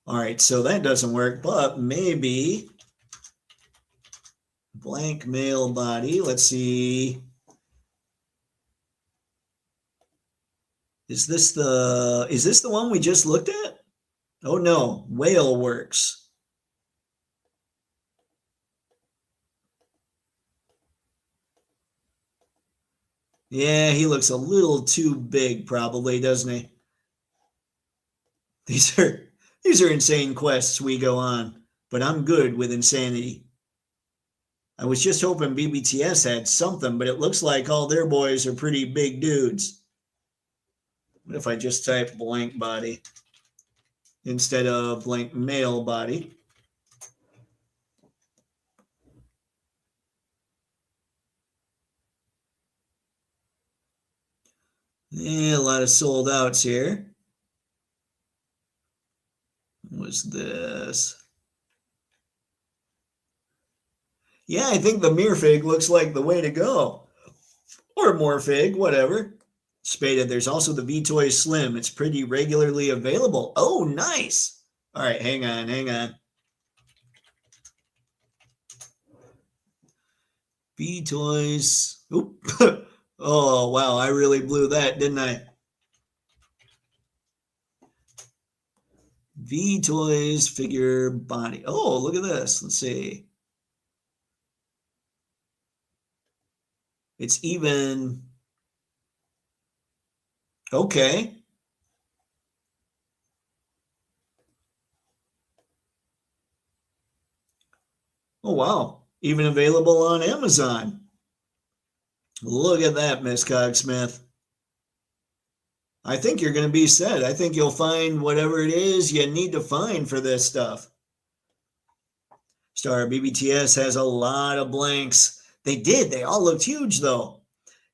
Speaker 1: All right, so that doesn't work, but maybe blank male body. Let's see. Is this the one we just looked at? Oh no, Whale Works. Yeah, he looks a little too big, probably, doesn't he? These are insane quests we go on, but I'm good with insanity. I was just hoping BBTS had something, but it looks like all their boys are pretty big dudes. What if I just type blank body instead of blank male body? Yeah, a lot of sold outs here. What was this? Yeah, I think the Mirfig looks like the way to go. Or Morfig, whatever. Spaded, there's also the V-Toy Slim. It's pretty regularly available. Oh, nice. All right, hang on, hang on. V-Toys. Oop. Oh, wow, I really blew that, didn't I? V-Toys figure body. Oh, look at this. Let's see. It's even. Okay. Oh, wow. Even available on Amazon. Look at that, Miss Cogsmith. I think you're going to be set. I think you'll find whatever it is you need to find for this stuff. Star BBTS has a lot of blanks. They did. They all looked huge, though.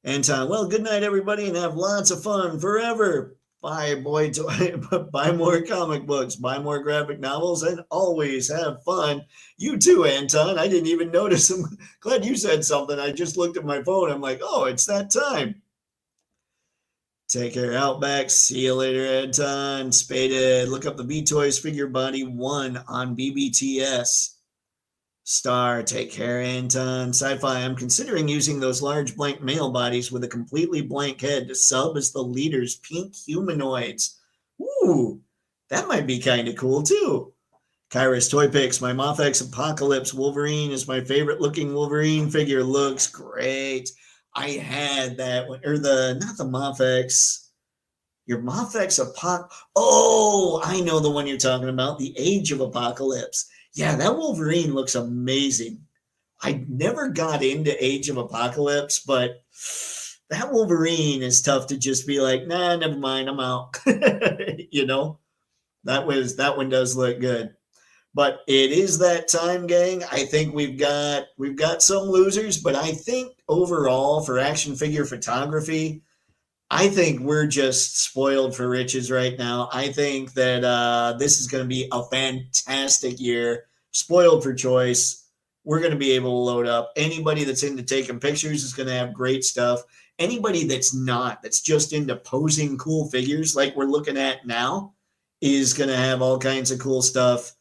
Speaker 1: Anton, well, good night, everybody, and have lots of fun forever. Bye, boy. Buy more comic books, buy more graphic novels, and always have fun. You too, Anton. I didn't even notice. I'm glad you said something. I just looked at my phone. I'm like, oh, it's that time. Take care, Outback. See you later, Anton. Spaded. Look up the V-Toys Figure Body 1 on BBTS. Star, take care, Anton. Sci-Fi, I'm considering using those large blank male bodies with a completely blank head to sub as the leader's pink humanoids. Ooh, that might be kind of cool, too. Kairos Toypixx, my Moth-X Apocalypse Wolverine is my favorite looking Wolverine figure. Looks great. I had that one, or not the Moth-X, your Moth-X Oh, I know the one you're talking about, the Age of Apocalypse. Yeah, that Wolverine looks amazing. I never got into Age of Apocalypse, but that Wolverine is tough to just be like, nah, never mind, I'm out. You know, that one does look good. But it is that time, gang. I think we've got some losers, but I think overall for action figure photography, I think we're just spoiled for riches right now. I think that this is going to be a fantastic year. Spoiled for choice. We're going to be able to load up. Anybody that's into taking pictures is going to have great stuff. Anybody that's not, that's just into posing cool figures like we're looking at now, is going to have all kinds of cool stuff.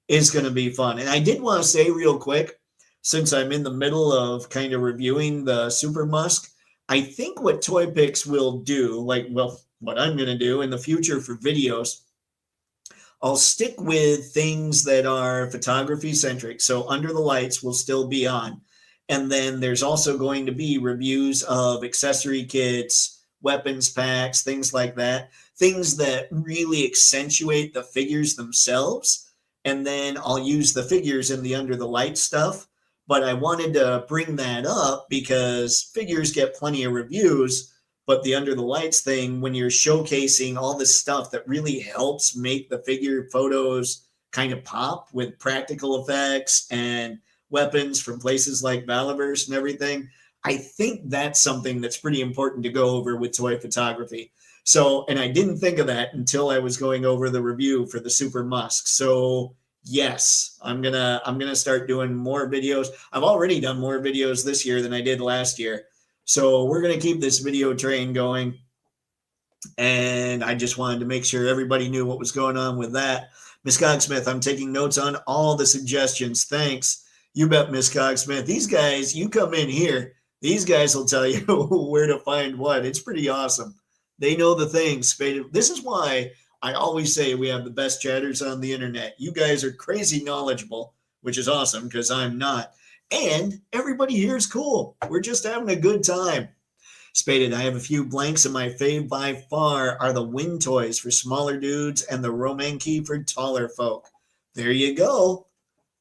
Speaker 1: Is going to be fun. And I did want to say real quick, since I'm in the middle of kind of reviewing the Super Musk, I think what Toypixx will do, what I'm going to do in the future for videos, I'll stick with things that are photography centric. So Under the Lights will still be on. And then there's also going to be reviews of accessory kits, weapons packs, things like that, things that really accentuate the figures themselves. And then I'll use the figures in the Under the Lights stuff. But I wanted to bring that up because figures get plenty of reviews, but the Under the Lights thing, when you're showcasing all this stuff that really helps make the figure photos kind of pop with practical effects and weapons from places like Valaverse and everything, I think that's something that's pretty important to go over with toy photography. So, and I didn't think of that until I was going over the review for the Super Musk. So yes, I'm gonna start doing more videos. I've already done more videos this year than I did last year. So we're gonna keep this video train going. And I just wanted to make sure everybody knew what was going on with that. Miss Cogsmith, I'm taking notes on all the suggestions. Thanks. You bet, Miss Cogsmith. These guys, you come in here, these guys will tell you where to find what. It's pretty awesome. They know the things. This is why I always say we have the best chatters on the internet. You guys are crazy knowledgeable, which is awesome because I'm not. And everybody here is cool. We're just having a good time. Spaded, I have a few blanks, and my fave by far are the Win toys for smaller dudes and the Roman key for taller folk. There you go.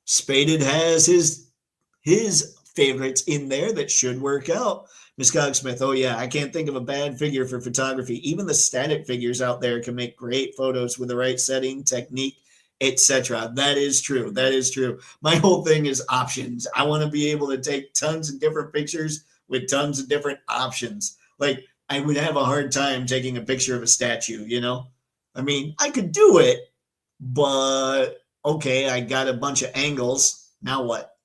Speaker 1: Spaded has his favorites in there that should work out. Miss Cogsmith, oh yeah, I can't think of a bad figure for photography. Even the static figures out there can make great photos with the right setting, technique, etc. That is true. That is true. My whole thing is options. I want to be able to take tons of different pictures with tons of different options. Like, I would have a hard time taking a picture of a statue, you know? I mean, I could do it, but okay, I got a bunch of angles. Now what?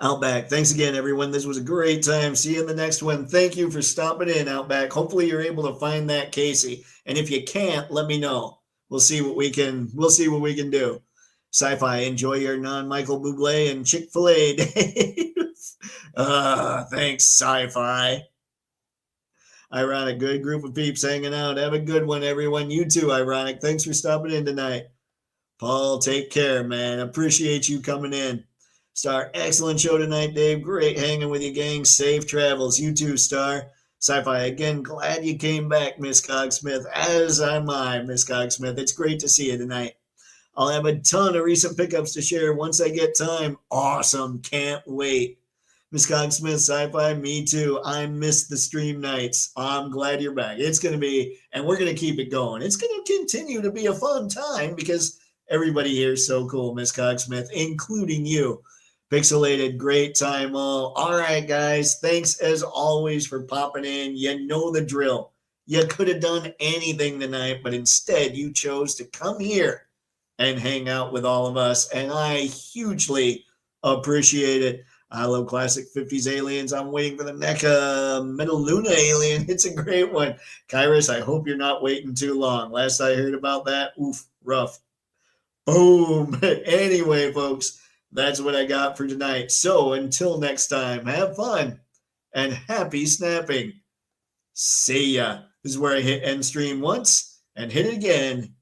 Speaker 1: Outback. Thanks again, everyone. This was a great time. See you in the next one. Thank you for stopping in, Outback. Hopefully you're able to find that Casey. And if you can't, let me know. We'll see what we can do. Sci-fi, enjoy your non-Michael Bublé and Chick-fil-A days. Thanks, Sci-fi. Ironic, good group of peeps hanging out. Have a good one, everyone. You too, Ironic. Thanks for stopping in tonight. Paul, take care, man. Appreciate you coming in. Star, excellent show tonight, Dave. Great hanging with you, gang. Safe travels. You too, Star. Sci-fi, again, glad you came back, Miss Cogsmith. As am I, Miss Cogsmith. It's great to see you tonight. I'll have a ton of recent pickups to share once I get time. Awesome. Can't wait. Miss Cogsmith, Sci-fi, me too. I miss the stream nights. I'm glad you're back. It's going to be, and we're going to keep it going. It's going to continue to be a fun time because everybody here is so cool, Miss Cogsmith, including you. Pixelated, great time all. All right, guys. Thanks as always for popping in. You know the drill. You could have done anything tonight, but instead you chose to come here and hang out with all of us, and I hugely appreciate it. I love classic 50s aliens. I'm waiting for the NECA Metaluna alien. It's a great one. Kyrus, I hope you're not waiting too long. Last I heard about that, oof, rough. Boom. Anyway, folks, that's what I got for tonight. So until next time, have fun and happy snapping. See ya. This is where I hit end stream once and hit it again